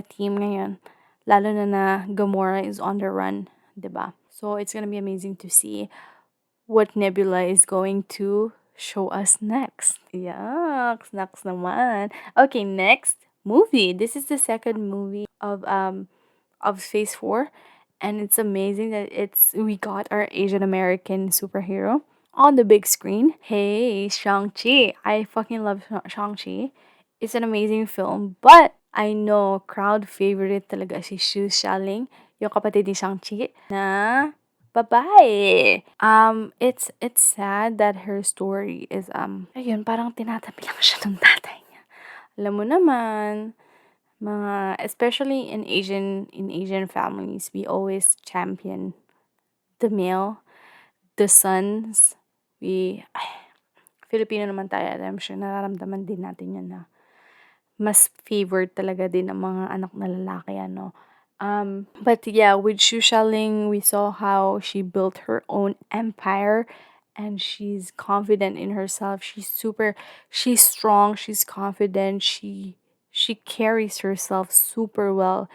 team ngayon. Lalo na Gamora is on the run, 'di ba? So it's gonna be amazing to see what Nebula is going to show us next. Yucks, next naman. Okay, next movie. This is the second movie of Phase 4, and it's amazing that we got our Asian American superhero on the big screen. Hey, Shang-Chi. I fucking love Shang-Chi. It's an amazing film, but I know crowd favorite talaga si Xu Xialing, yung kapatid ni Shang-Chi, na babae. It's sad that her story is, ayun, parang tinatabi lang siya ng tatay niya. Alam mo naman, especially in Asian families, we always champion the male, the sons. Filipino naman tayo, I'm sure nararamdaman din natin yun na mas favored talaga din ang mga anak na lalaki, ano. But yeah, with Xu Xialing, we saw how she built her own empire, and she's confident in herself. She's strong, she's confident, she carries herself super well,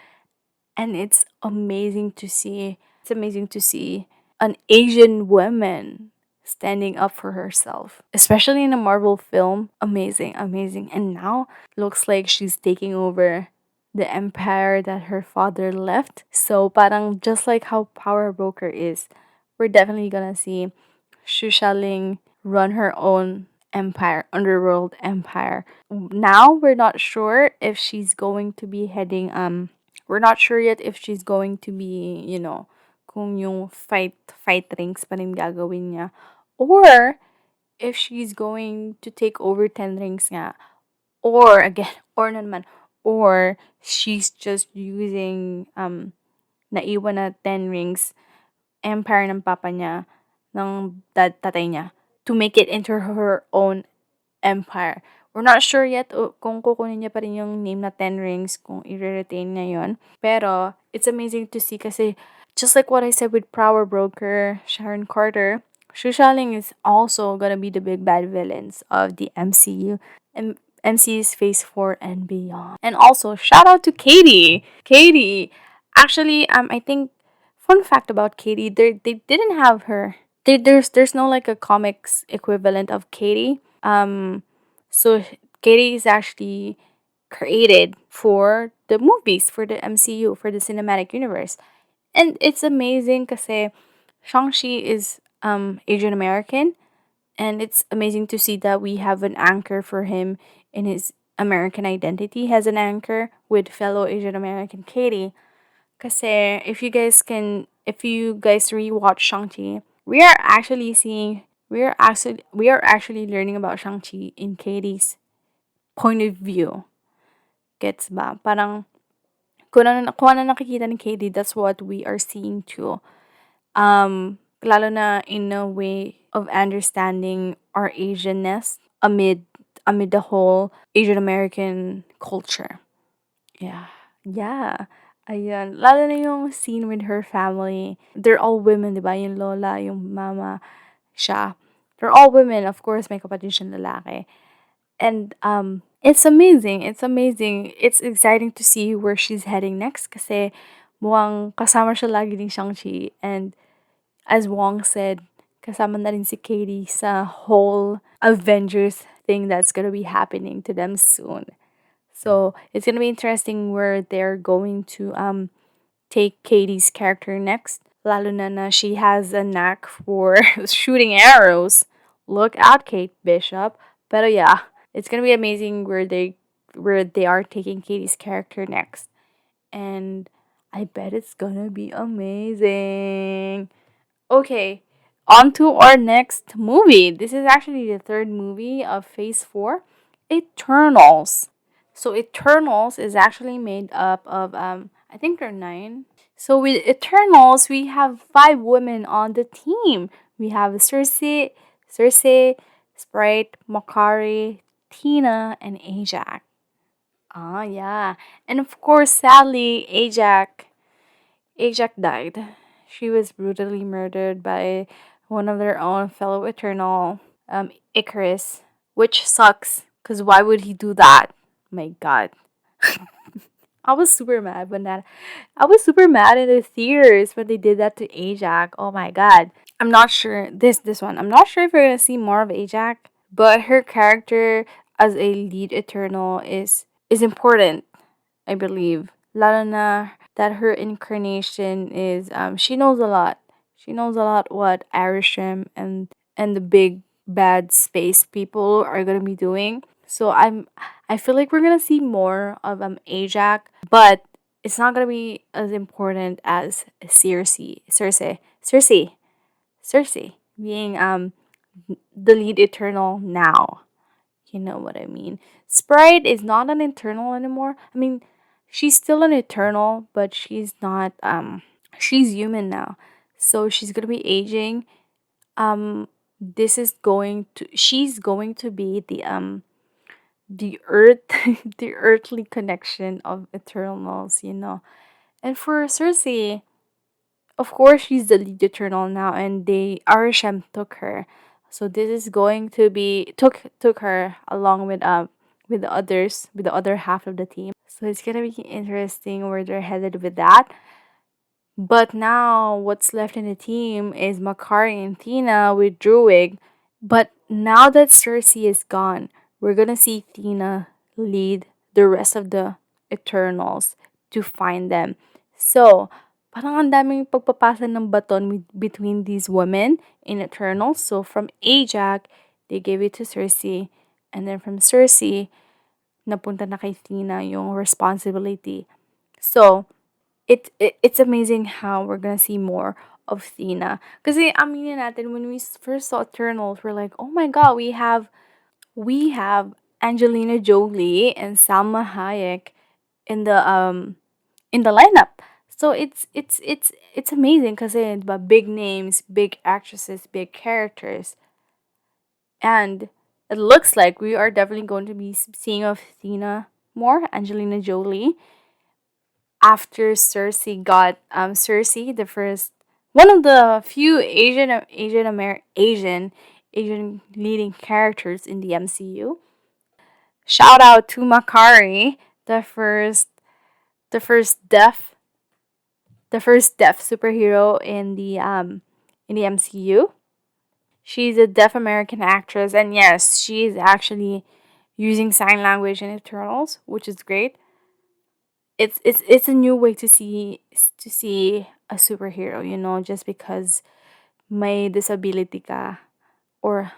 and it's amazing to see. It's amazing to see an Asian woman standing up for herself, especially in a Marvel film. Amazing, amazing. And now looks like she's taking over the empire that her father left. So parang just like how Power Broker is, we're definitely gonna see Xu Xialing run her own empire, underworld empire. Now we're not sure if she's going to be heading we're not sure yet if she's going to be, kung yung fight rings pa rin gagawin niya, or if she's going to take over 10 rings nga, or again, or na naman, or she's just using naiwan na 10 rings empire ng papa niya, ng tatay niya, to make it into her own empire. We're not sure yet kung kukunin niya pa rin yung name na Ten Rings, kung i-retain niya yun. Pero, it's amazing to see kasi, just like what I said with Power Broker, Sharon Carter, Shu Xiaoling is also gonna be the big bad villains of the MCU. And MCU's Phase 4 and beyond. And also, shout out to Katie! Katie! Actually, I think, fun fact about Katie, they didn't have her. There's no like a comics equivalent of Katie. So Katie is actually created for the movies, for the MCU, for the cinematic universe. And it's amazing because Shang-Chi is Asian American, and it's amazing to see that we have an anchor for him in his American identity, has an anchor with fellow Asian American Katie. Because if you guys rewatch Shang-Chi, we are actually learning about Shang-Chi in Katie's point of view. Gets ba? Parang, kung ano nakikita ni Katie, that's what we are seeing too. Lalo na in a way of understanding our Asianness amid the whole Asian American culture. Yeah. Yeah. Ayun. Lalo na yung scene with her family. They're all women, di ba? Yung lola, yung mama, siya. They're all women. Of course, may kapatid siyang lalaki. And it's amazing. It's amazing. It's exciting to see where she's heading next kasi mukhang kasama siya lagi ni Shang-Chi. And as Wong said, kasama na rin si Katie sa whole Avengers thing that's gonna be happening to them soon. So it's gonna be interesting where they're going to take Katie's character next. Lalo na she has a knack for shooting arrows. Look out, Kate Bishop. Pero yeah, it's gonna be amazing where they are taking Katie's character next. And I bet it's gonna be amazing. Okay, on to our next movie. This is actually the third movie of Phase 4, Eternals. So Eternals is actually made up of I think there are 9. So with Eternals, we have 5 women on the team. We have Cersei, Sprite, Makari, Tina, and Ajak. Ah, yeah. And of course, sadly, Ajak died. She was brutally murdered by one of their own fellow Eternal, Icarus, which sucks. Cause why would he do that? My God, I was super mad when that. I was super mad in the theaters when they did that to Ajak. Oh my God. I'm not sure this one. I'm not sure if we're gonna see more of Ajak, but her character as a lead Eternal is important, I believe. Lalo na that her incarnation is she knows a lot. She knows a lot what Arishem and the big bad space people are gonna be doing. So I feel like we're gonna see more of Ajak, but it's not gonna be as important as Cersei being the lead Eternal now. You know what I mean? Sprite is not an Eternal anymore. I mean, she's still an Eternal, but she's not she's human now. So she's going to be aging. This is going to she's going to be the earth the earthly connection of Eternals, you know. And for Cersei, of course she's the lead Eternal now, and they Arishem took her. So this is going to be took her along with the others, with the other half of the team. So it's gonna be interesting where they're headed with that. But now what's left in the team is Makari and Tina with Druig. But now that Cersei is gone, we're gonna see Tina lead the rest of the Eternals to find them. So, parang ang daming pagpapasa ng baton between these women in Eternals. So, from Ajak, they gave it to Cersei, and then from Cersei, napunta na kay Tina yung responsibility. So, it's amazing how we're gonna see more of Tina. Kasi aminin natin, when we first saw Eternals, we're like, oh my god, we have Angelina Jolie and Salma Hayek in the lineup. So it's amazing kasi diba, big names, big actresses, big characters, and it looks like we are definitely going to be seeing of Tina more, Angelina Jolie, after Cersei got Cersei, the first one of the few Asian leading characters in the MCU. Shout out to Makari, the first the first deaf the first deaf superhero in the MCU. She's a deaf American actress, and yes, she is actually using sign language in Eternals, which is great. It's a new way to see a superhero, just because may disability ka, or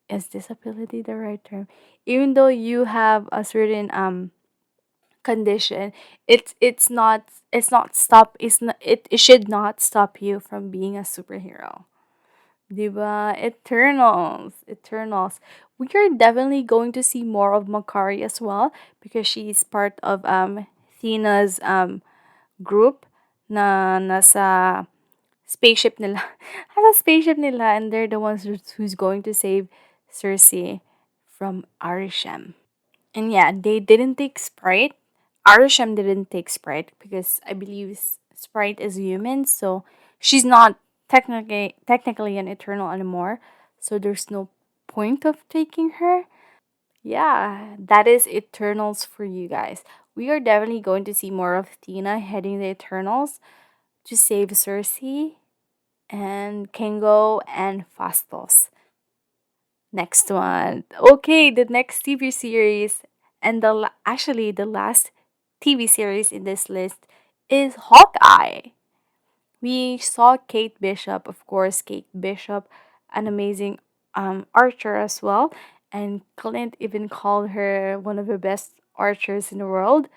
is disability the right term? Even though you have a certain condition, it should not stop you from being a superhero. Diba? Eternals. We are definitely going to see more of Makari as well, because she's part of Thena's group na nasa spaceship nila. Nasa spaceship nila, and they're the ones who's going to save Cersei from Arishem. And yeah, they didn't take Sprite. Arishem didn't take Sprite because I believe Sprite is human, so she's not technically an Eternal anymore. So there's no point of taking her. Yeah, that is Eternals for you guys. We are definitely going to see more of Tina heading the Eternals to save Cersei and Kingo and Fastos. Next one. Okay, the next TV series, and actually the last TV series in this list is Hawkeye. We saw Kate Bishop, of course, Kate Bishop, an amazing archer as well, and Clint even called her one of the best archers in the world.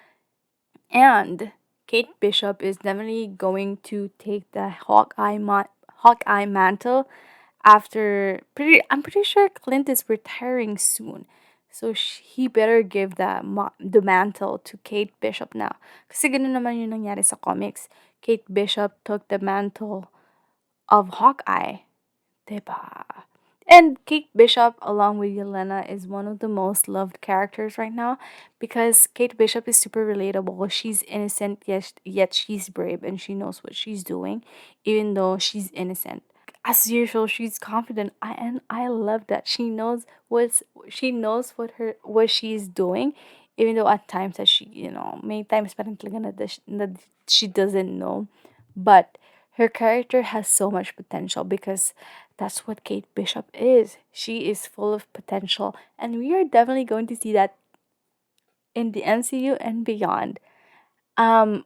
And Kate Bishop is definitely going to take the Hawkeye mantle after I'm pretty sure Clint is retiring soon. So he better give the mantle to Kate Bishop now. Kasi ganun naman yung nangyari sa comics. Kate Bishop took the mantle of Hawkeye. Diba? And Kate Bishop, along with Yelena, is one of the most loved characters right now, because Kate Bishop is super relatable. She's innocent, yet she's brave, and she knows what she's doing, even though she's innocent. As usual, she's confident. And I love that she knows what she's doing, even though at times that many times parang talaga na she doesn't know, but her character has so much potential, because that's what Kate Bishop is. She is full of potential, and we are definitely going to see that in the MCU and beyond. Um,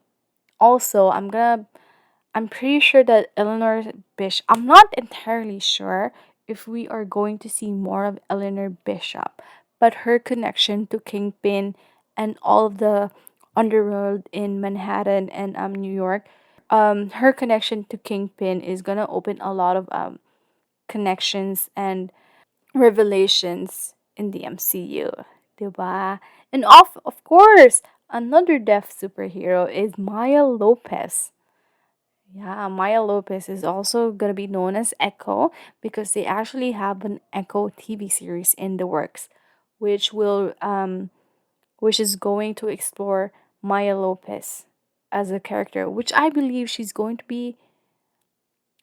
Also, I'm pretty sure that Eleanor Bishop, I'm not entirely sure if we are going to see more of Eleanor Bishop, but her connection to Kingpin and all of the underworld in Manhattan and New York, her connection to Kingpin is gonna open a lot of connections and revelations in the MCU, diba? And of course, another deaf superhero is Maya Lopez. Yeah, Maya Lopez is also gonna be known as Echo, because they actually have an Echo TV series in the works, which will which is going to explore Maya Lopez as a character, which I believe she's going to be.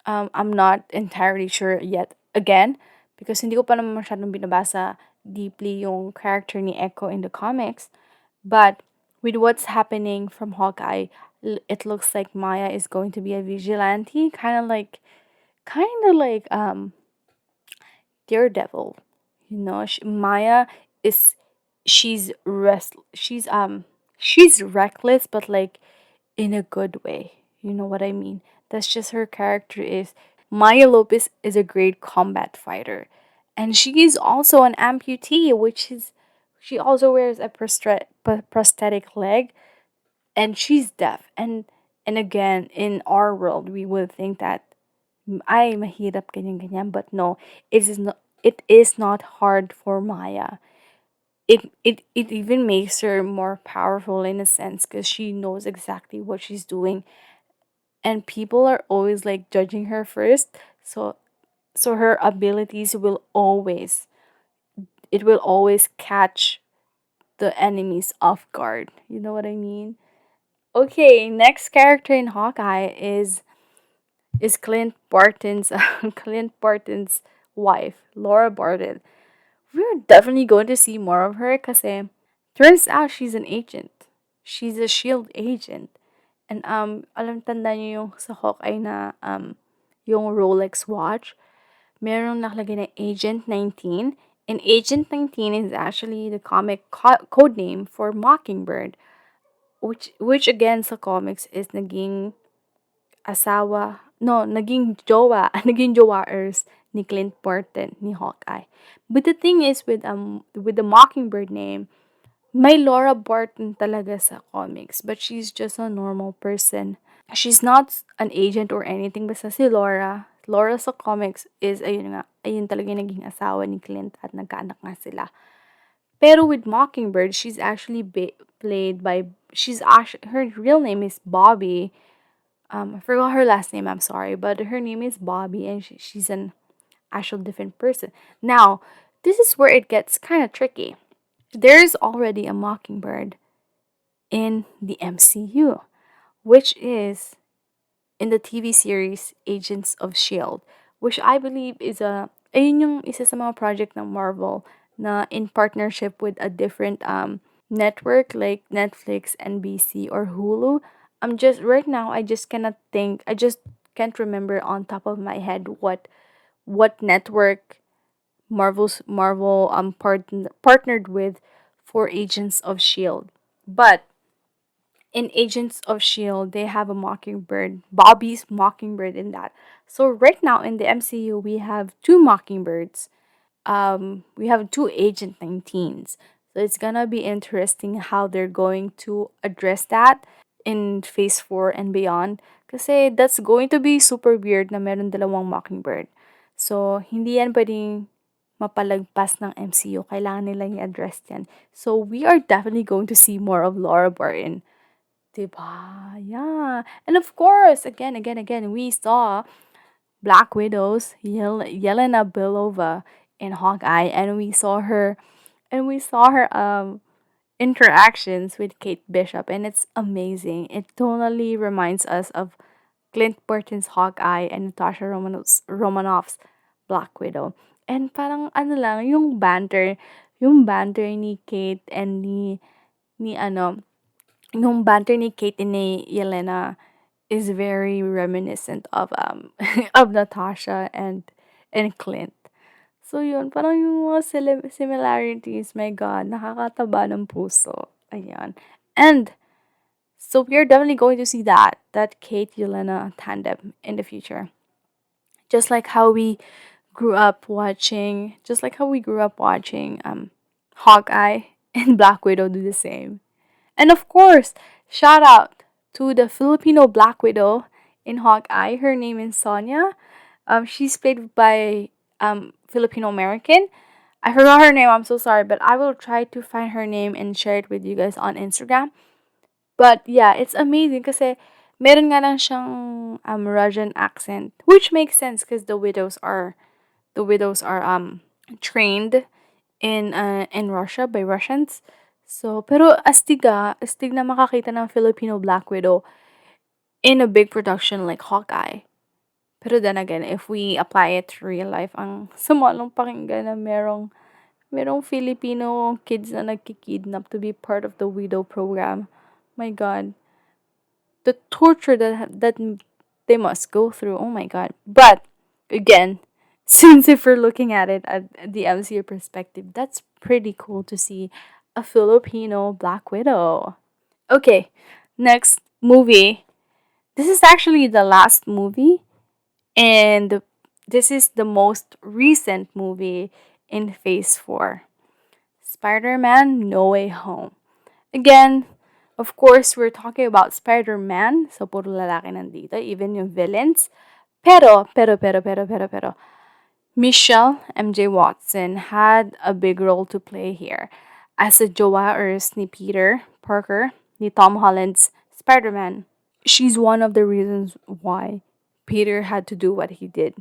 I'm not entirely sure yet. Again, because hindi ko pa naman masyadong binabasa deeply yung character ni Echo in the comics. But with what's happening from Hawkeye, it looks like Maya is going to be a vigilante, kind of like Daredevil. Maya is she's reckless, but like in a good way. You know what I mean? That's just her character is. Maya Lopez is a great combat fighter. And she is also an amputee, which is she also wears a prosthetic leg, and she's deaf. And again, in our world, we would think that ay mahirap ganyan ganyan, but no, it is not hard for Maya. It even makes her more powerful in a sense because she knows exactly what she's doing, and people are always like judging her first. So her abilities will always it will always catch the enemies off guard. You know what I mean? Okay, next character in Hawkeye is Clint Barton's Clint Barton's wife, Laura Barton. We're definitely going to see more of her because turns out she's an agent. She's a shield agent. And alam tanda niyo yung sa Hawkeye na yung Rolex watch, merong nakalagay na Agent 19. And Agent 19 is actually the comic code name for Mockingbird, which again sa comics is naging asawa, no, naging jowa, naging jowaers ni Clint Barton ni Hawkeye. But the thing is with the Mockingbird name, may Laura Barton talaga sa comics, but she's just a normal person. She's not an agent or anything, basta si Laura. Laura sa comics is, ayun nga, ayun talaga yung naging asawa ni Clint at nagkaanak nga sila. Pero with Mockingbird, she's actually played by, she's actually, her real name is Bobby. I forgot her last name, I'm sorry, but her name is Bobby and she's an actual different person. Now, this is where it gets kind of tricky. There's already a Mockingbird in the MCU, which is in the TV series Agents of Shield, which I believe is ayun yung isa sa mga project ng Marvel na in partnership with a different network like Netflix, NBC, or Hulu. I'm just right now I just cannot think. I just can't remember on top of my head what network Marvel partnered with for Agents of Shield. But in Agents of Shield, they have a Mockingbird, Bobby's Mockingbird in that. So right now in the MCU, we have two Mockingbirds. We have two Agent 19s. So it's gonna be interesting how they're going to address that in Phase 4 and beyond. Kasi that's going to be super weird na meron dalawang Mockingbird. So, hindi yan pwedeng mapalagpas ng MCU. Kailangan nilang i-address yan. So, we are definitely going to see more of Laura Barton. Diba? Yeah. And of course, again, we saw Black Widow's Yelena Belova in Hawkeye, and we saw her interactions with Kate Bishop, and it's amazing. It totally reminds us of Clint Barton's Hawkeye and Natasha Romanoff's Black Widow. And parang ano lang, yung banter ni Kate and ni ano, yung banter ni Kate and ni Yelena is very reminiscent of of Natasha and Clint. So yun, parang yung mga similarities, my God, nakakataba ng puso. Ayan. And so we're definitely going to see that Kate Yelena tandem in the future. Just like how we grew up watching Hawkeye and Black Widow do the same. And of course, shout out to the Filipino Black Widow in Hawkeye. Her name is Sonia. She's played by Filipino American. I forgot her name. I'm so sorry, but I will try to find her name and share it with you guys on Instagram. But yeah, it's amazing kasi meron nga lang siyang Russian accent, which makes sense because the widows are trained in Russia by Russians. So, pero astig na makakita ng Filipino Black Widow in a big production like Hawkeye. Pero then again, if we apply it to real life, ang sama lang pakinggan na merong Filipino kids na nagkikidnap to be part of the widow program. My God. The torture that they must go through. Oh my God. But again, since if we're looking at it at the MCU perspective, that's pretty cool to see a Filipino Black Widow. Okay, next movie. This is actually the last movie in this is the most recent movie in Phase 4, Spider-Man No Way Home. Again, of course, we're talking about Spider-Man, so puro lalaki nandito, even yung villains. Pero, Michelle MJ Watson had a big role to play here as a jowa or ni Peter Parker, ni Tom Holland's Spider-Man. She's one of the reasons why Peter had to do what he did.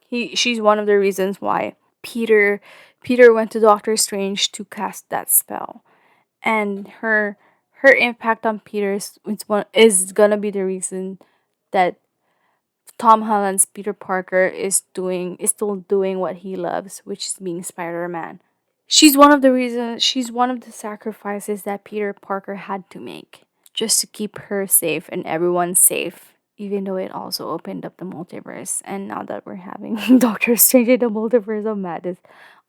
She's one of the reasons why Peter Peter went to Doctor Strange to cast that spell. And her impact on Peter's is gonna be the reason that Tom Holland's Peter Parker is still doing what he loves, which is being Spider-Man. She's one of the sacrifices that Peter Parker had to make just to keep her safe and everyone safe. Even though it also opened up the multiverse, and now that we're having Doctor Strange in the multiverse of madness,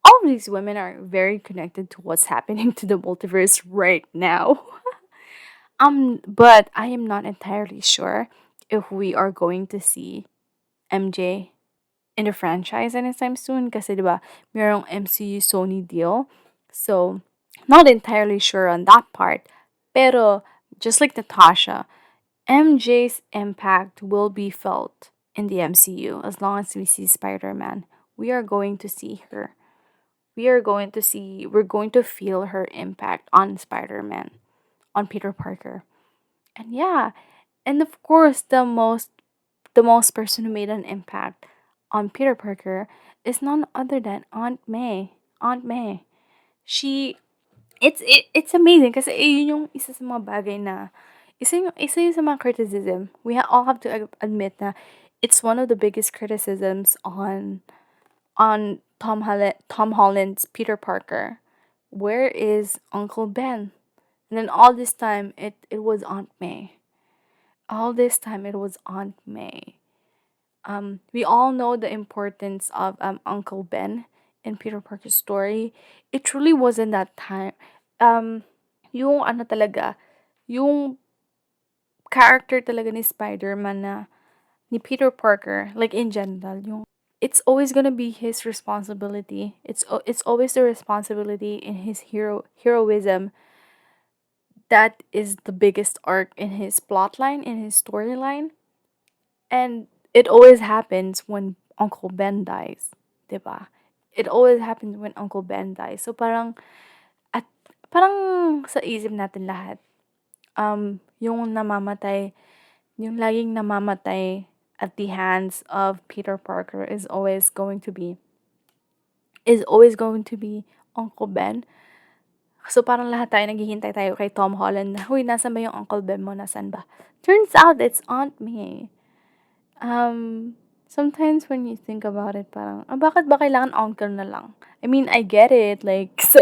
all of these women are very connected to what's happening to the multiverse right now. But I am not entirely sure if we are going to see MJ in the franchise anytime soon kasi 'di ba merong MCU Sony deal. So, not entirely sure on that part. Pero just like Natasha, MJ's impact will be felt in the MCU as long as we see Spider-Man. We are going to see her. We're going to feel her impact on Spider-Man, on Peter Parker. And yeah, and of course the most person who made an impact on Peter Parker is none other than Aunt May. Aunt May. She it's amazing kasi yun yung isa sa mga bagay na isa yung sa mga criticism. All have to admit na it's one of the biggest criticisms on Tom Holland's Peter Parker. Where is Uncle Ben? And then all this time it was Aunt May. All this time it was Aunt May. We all know the importance of Uncle Ben in Peter Parker's story. It truly wasn't that time. Um, yung ano talaga, yung character talaga ni Spider-Man na ni Peter Parker, like in general, yung it's always gonna be his responsibility. It's always the responsibility in his heroism that is the biggest arc in his plotline, in his storyline. And it always happens when Uncle Ben dies, 'di ba? It always happens when Uncle Ben dies. So at parang sa isip natin lahat, yung namamatay, yung laging namamatay at the hands of Peter Parker is always going to be Uncle Ben. So parang lahat tayo naghihintay tayo kay Tom Holland na, "Huy, nasaan ba yung Uncle Ben mo? Nasaan ba?" Turns out it's Aunt May. Sometimes when you think about it, parang, bakit ba kailangan uncle na lang? I mean, I get it, like, sa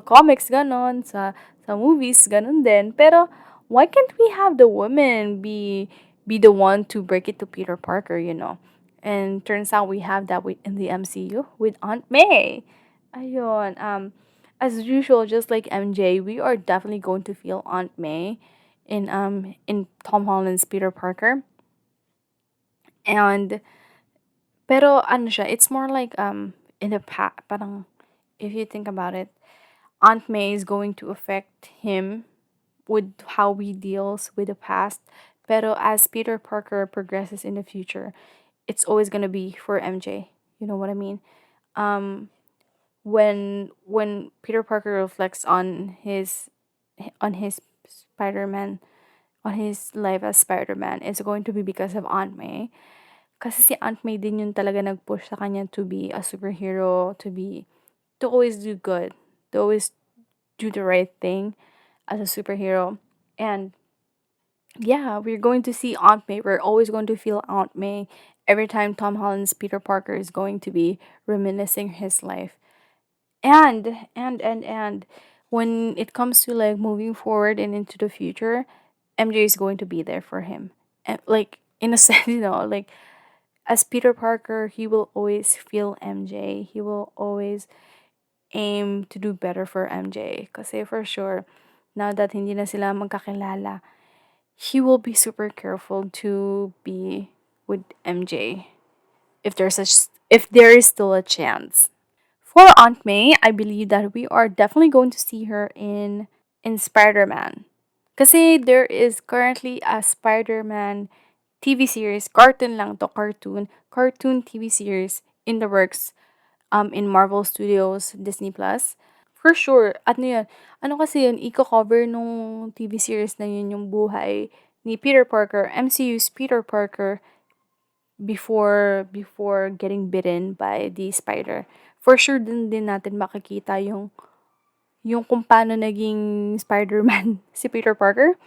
comics, ganon, sa movies, ganon din. Pero, why can't we have the woman be the one to break it to Peter Parker, you know? And turns out we have that in the MCU with Aunt May. Ayun, as usual, just like MJ, we are definitely going to feel Aunt May in Tom Holland's Peter Parker. And pero ano siya, it's more like in the past, parang if you think about it, Aunt May is going to affect him with how he deals with the past. Pero as Peter Parker progresses in the future, it's always gonna be for MJ. You know what I mean? Um, when Peter Parker reflects on his Spider-Man, on his life as Spider-Man, it's going to be because of Aunt May. Kasi si Aunt May din yung talaga nag-push sa kanya to be a superhero, to always do good, to always do the right thing as a superhero. And yeah, we're going to see Aunt May. We're always going to feel Aunt May every time Tom Holland's Peter Parker is going to be reminiscing his life. And when it comes to like moving forward and into the future, MJ is going to be there for him. And like in a sense, like as Peter Parker, he will always feel MJ. He will always aim to do better for MJ. Kasi for sure, now that hindi na sila magkakilala, he will be super careful to be with MJ. if there is still a chance. For Aunt May, I believe that we are definitely going to see her in Spider-Man. Kasi there is currently a Spider-Man TV series, cartoon lang to, cartoon TV series in the works in Marvel Studios, Disney Plus. For sure, ano yun, ano kasi yun, i-cover nung TV series na yun yung buhay ni Peter Parker, MCU's Peter Parker before getting bitten by the spider. For sure din natin makikita yung kung paano naging Spider-Man si Peter Parker.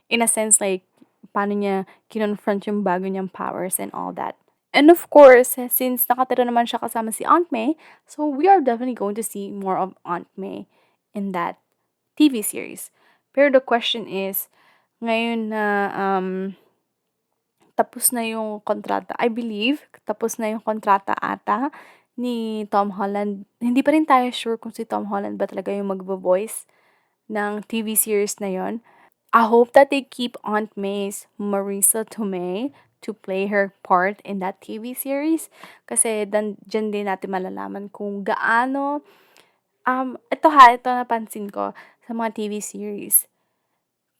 In a sense, like, paano niya kinonfront yung bago niyang powers and all that. And of course, since nakatira naman siya kasama si Aunt May, so we are definitely going to see more of Aunt May in that TV series. Pero the question is, ngayon na tapos na yung kontrata, I believe, tapos na yung kontrata ata ni Tom Holland. Hindi pa rin tayo sure kung si Tom Holland ba talaga yung magvo-voice ng TV series na yon. I hope that they keep Aunt May's Marisa Tomei to play her part in that TV series. Kasi dyan din natin malalaman kung gaano, ito napansin ko sa mga TV series.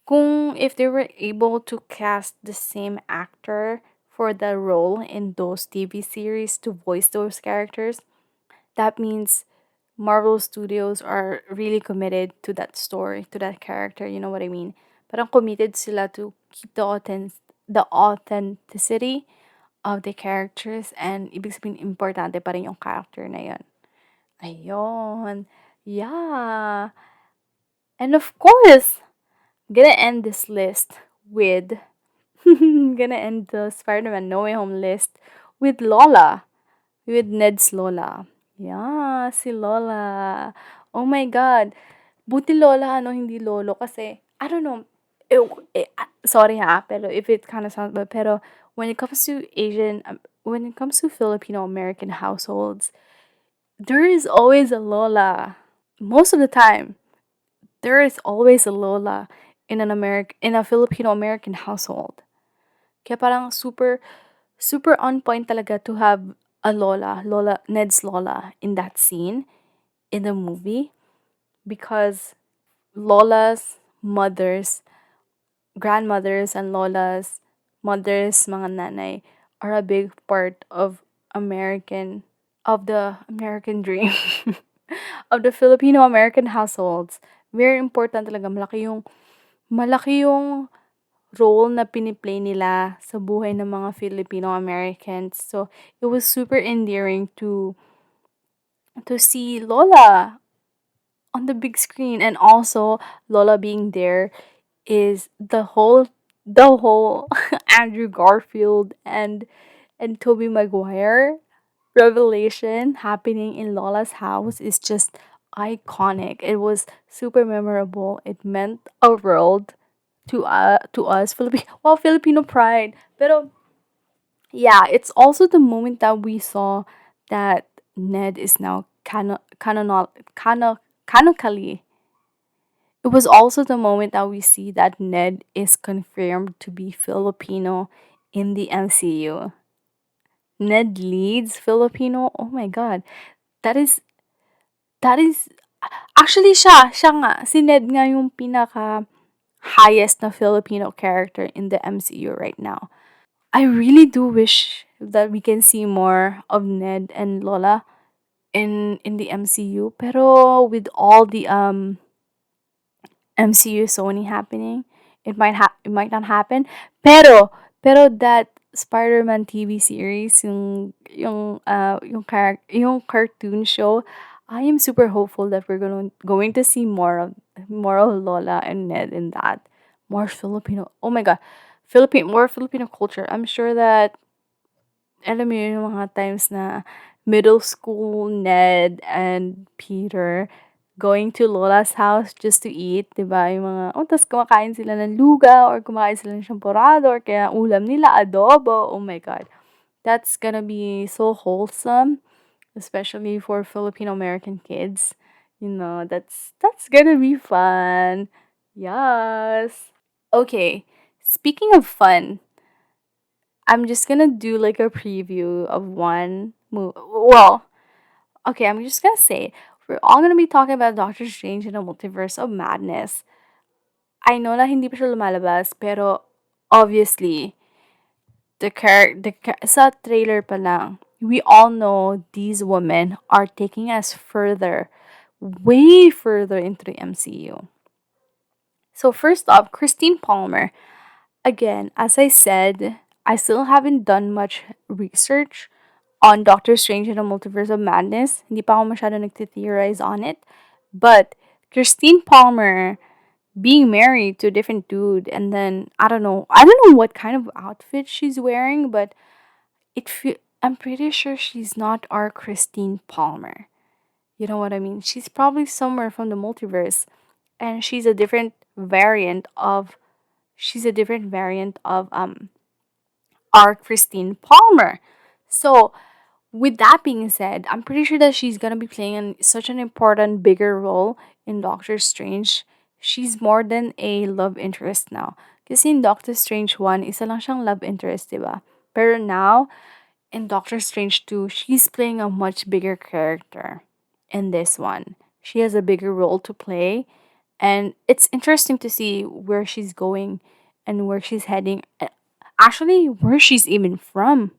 Kung if they were able to cast the same actor for the role in those TV series to voice those characters, that means Marvel Studios are really committed to that story, to that character, you know what I mean? Parang committed sila to keep the authenticity of the characters, and ibig sabihin importante pa rin yung character na yun. Ayun. Yeah. And of course, gonna end this list with gonna end the Spider-Man No Way Home list with Lola. With Ned's Lola. Yeah, si Lola. Oh my God. Buti Lola, ano, hindi Lolo. Kasi, I don't know. Sorry ha, pero if it kind of sounds bad, pero when it comes to when it comes to Filipino-American households, there is always a Lola. Most of the time, there is always a Lola in a Filipino-American household. Kaya parang super on point talaga to have a Ned's Lola in that scene in the movie, because Lola's mothers, grandmothers, and Lola's mothers, mga nanay, are a big part of the American dream, of the Filipino American households. Very important talaga, malaki yung role na piniplay nila sa buhay ng mga Filipino Americans. So it was super endearing to see Lola on the big screen, and also Lola being there is the whole Andrew Garfield and Tobey Maguire revelation happening in Lola's house is just iconic. It was super memorable. It meant a world to us Filipino pride. Pero yeah, it's also the moment that we saw that Ned is now canonically. It was also the moment that we see that Ned is confirmed to be Filipino in the MCU. Ned leads Filipino. Oh my god. That is actually siya nga, si Ned nga yung pinaka highest na Filipino character in the MCU right now. I really do wish that we can see more of Ned and Lola in the MCU. Pero with all the MCU Sony happening, it might not happen. Pero that Spider-Man TV series, yung cartoon show, I am super hopeful that we're going to see more of Lola and Ned in that. More Filipino. Oh my god. More Filipino culture. I'm sure that, alam mo yun, yung mga times na middle school Ned and Peter going to Lola's house just to eat, 'di ba? Yung mga, tas kumakain sila ng luga or kumakain sila ng champorado or kaya ulam nila adobo. Oh my god. That's gonna be so wholesome, especially for Filipino American kids. That's gonna be fun. Yes. Okay. Speaking of fun, I'm just gonna do like a preview of one movie. Well, okay, I'm just gonna say we're all gonna be talking about Doctor Strange in the Multiverse of Madness. I know na hindi pa siya lumalabas, pero obviously, sa trailer pa lang, we all know these women are taking us further, way further into the MCU. So first off, Christine Palmer. Again, as I said, I still haven't done much research on Doctor Strange in the Multiverse of Madness. Hindi pa ako masyado nagtitheorize on it. But Christine Palmer being married to a different dude, and then I don't know what kind of outfit she's wearing, but I'm pretty sure she's not our Christine Palmer. You know what I mean? She's probably somewhere from the multiverse, and she's a different variant of our Christine Palmer. So with that being said, I'm pretty sure that she's gonna be playing such an important, bigger role in Doctor Strange. She's more than a love interest now. Kasi in Doctor Strange 1, isa lang siyang love interest, diba? Pero now, in Doctor Strange 2, she's playing a much bigger character in this one. She has a bigger role to play, and it's interesting to see where she's going and where she's heading. Actually, where she's even from.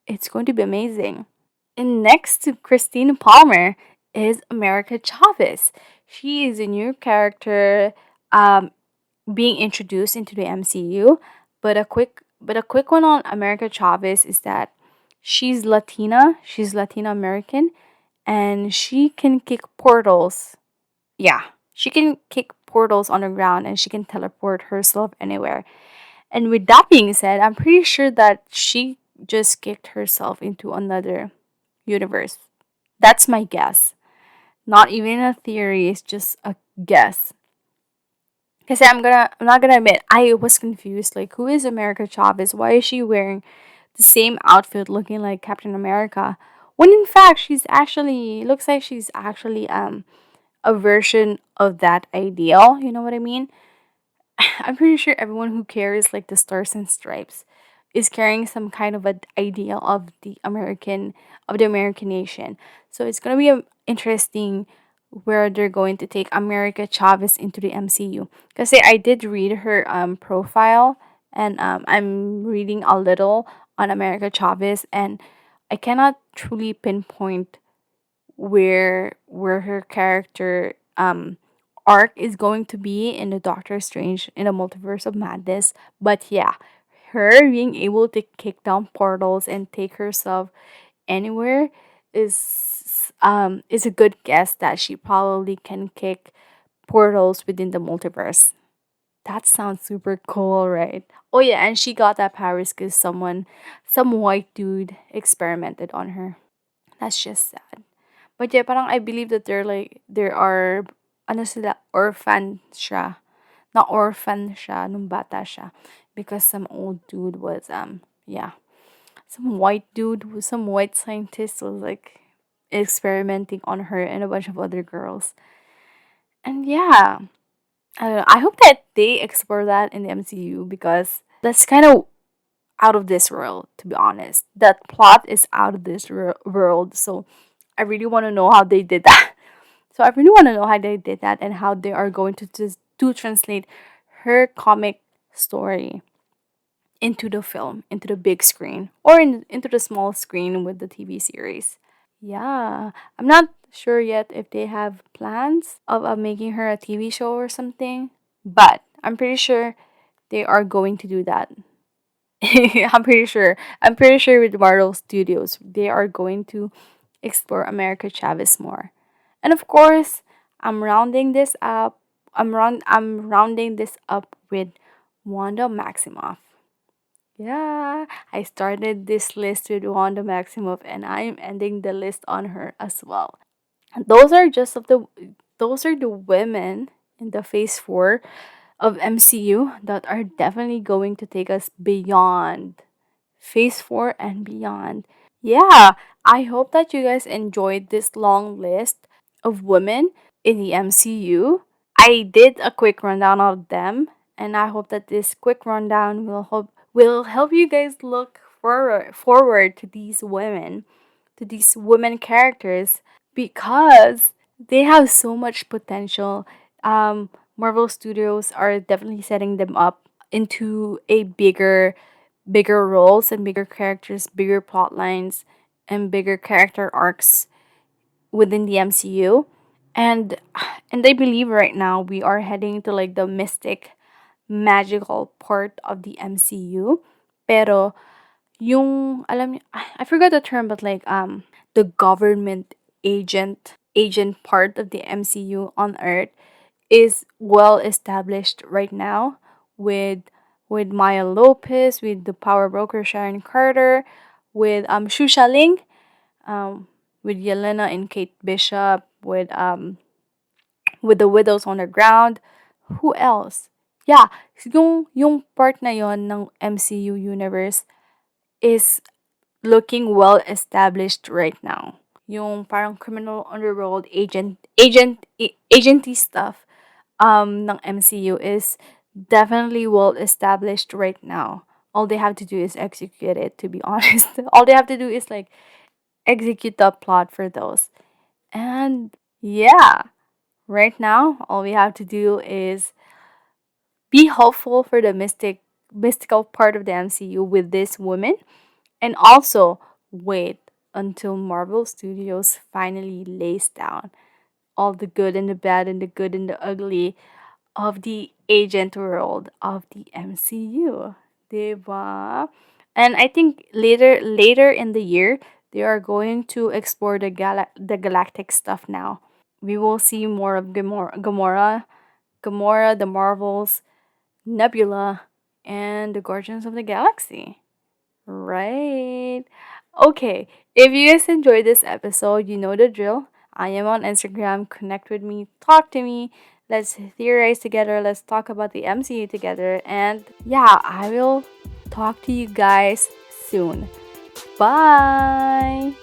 It's going to be amazing. And next to Christine Palmer is America Chavez. She is a new character being introduced into the MCU. But a quick one on America Chavez is that she's Latina, she's Latina American, and she can kick portals. Yeah, she can kick portals on the ground and she can teleport herself anywhere. And with that being said, I'm pretty sure that she just kicked herself into another universe. That's my guess. Not even a theory, it's just a guess. Because I'm not gonna admit, I was confused. Like, who is America Chavez? Why is she wearing the same outfit looking like Captain America? When in fact she's actually looks like she's actually a version of that ideal, you know what I mean? I'm pretty sure everyone who carries like the stars and stripes is carrying some kind of an ideal of the American nation. So it's gonna be interesting where they're going to take America Chavez into the MCU. Because I did read her profile, and I'm reading a little on America Chavez, and I cannot truly pinpoint where her character arc is going to be in the Doctor Strange in the Multiverse of Madness. But yeah, her being able to kick down portals and take herself anywhere is a good guess that she probably can kick portals within the multiverse. That sounds super cool, right? Oh yeah, and she got that powers because some white dude experimented on her. That's just sad. But yeah, parang I believe that there are orphan siya. Na orphan siya nung bata siya because some old dude was yeah, some white scientist was like experimenting on her and a bunch of other girls. And yeah, I don't know. I hope that they explore that in the MCU because that's kind of out of this world, to be honest. That plot is out of this world. So I really want to know how they did that. So I really want to know how they did that and how they are going to translate her comic story into the film, into the big screen, or into the small screen with the TV series. Yeah, I'm not sure yet if they have plans of making her a TV show or something, but I'm pretty sure they are going to do that. I'm pretty sure. I'm pretty sure with Marvel Studios, they are going to explore America Chavez more. And of course, I'm rounding this up. I'm rounding this up with Wanda Maximoff. Yeah, I started this list with Wanda Maximoff, and I'm ending the list on her as well. Those are just of the those are the women in the phase 4 of MCU that are definitely going to take us beyond phase 4 and beyond. Yeah, I hope that you guys enjoyed this long list of women in the MCU. I did a quick rundown of them, and I hope that this quick rundown will help you guys look forward to these women characters because they have so much potential. Marvel Studios are definitely setting them up into a bigger roles and bigger characters, bigger plot lines, and bigger character arcs within the MCU. And and I believe right now we are heading to like the mystic magical part of the MCU. Pero yung alam niyo, I forgot the term, but like the government agent part of the MCU on Earth is well established right now with Maya Lopez, with the power broker Sharon Carter, with Shusha Ling, um with Yelena and Kate Bishop, with the widows on the ground. Who else? Yeah, yung part na yon ng MCU universe is looking well established right now. Yung parang criminal underworld agency stuff ng MCU is definitely well established right now. All they have to do is execute it, to be honest. All they have to do is like execute the plot for those. And yeah, right now all we have to do is be hopeful for the mystical part of the MCU with this woman, and also wait until Marvel Studios finally lays down all the good and the bad and the good and the ugly of the agent world of the MCU. Diba? And I think later in the year they are going to explore the galactic stuff now. We will see more of Gamora, the Marvels, Nebula, and the Guardians of the Galaxy. Right. Okay. If you guys enjoyed this episode, you know the drill. I am on Instagram. Connect with me. Talk to me. Let's theorize together. Let's talk about the MCU together. And yeah, I will talk to you guys soon. Bye.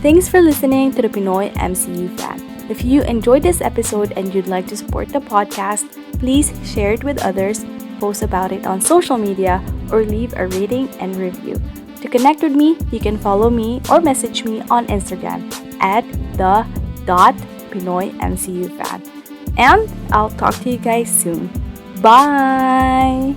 Thanks for listening to the Pinoy MCU Fan. If you enjoyed this episode and you'd like to support the podcast, please share it with others, post about it on social media, or leave a rating and review. To connect with me, you can follow me or message me on Instagram at the.PinoyMCUFan. And I'll talk to you guys soon. Bye!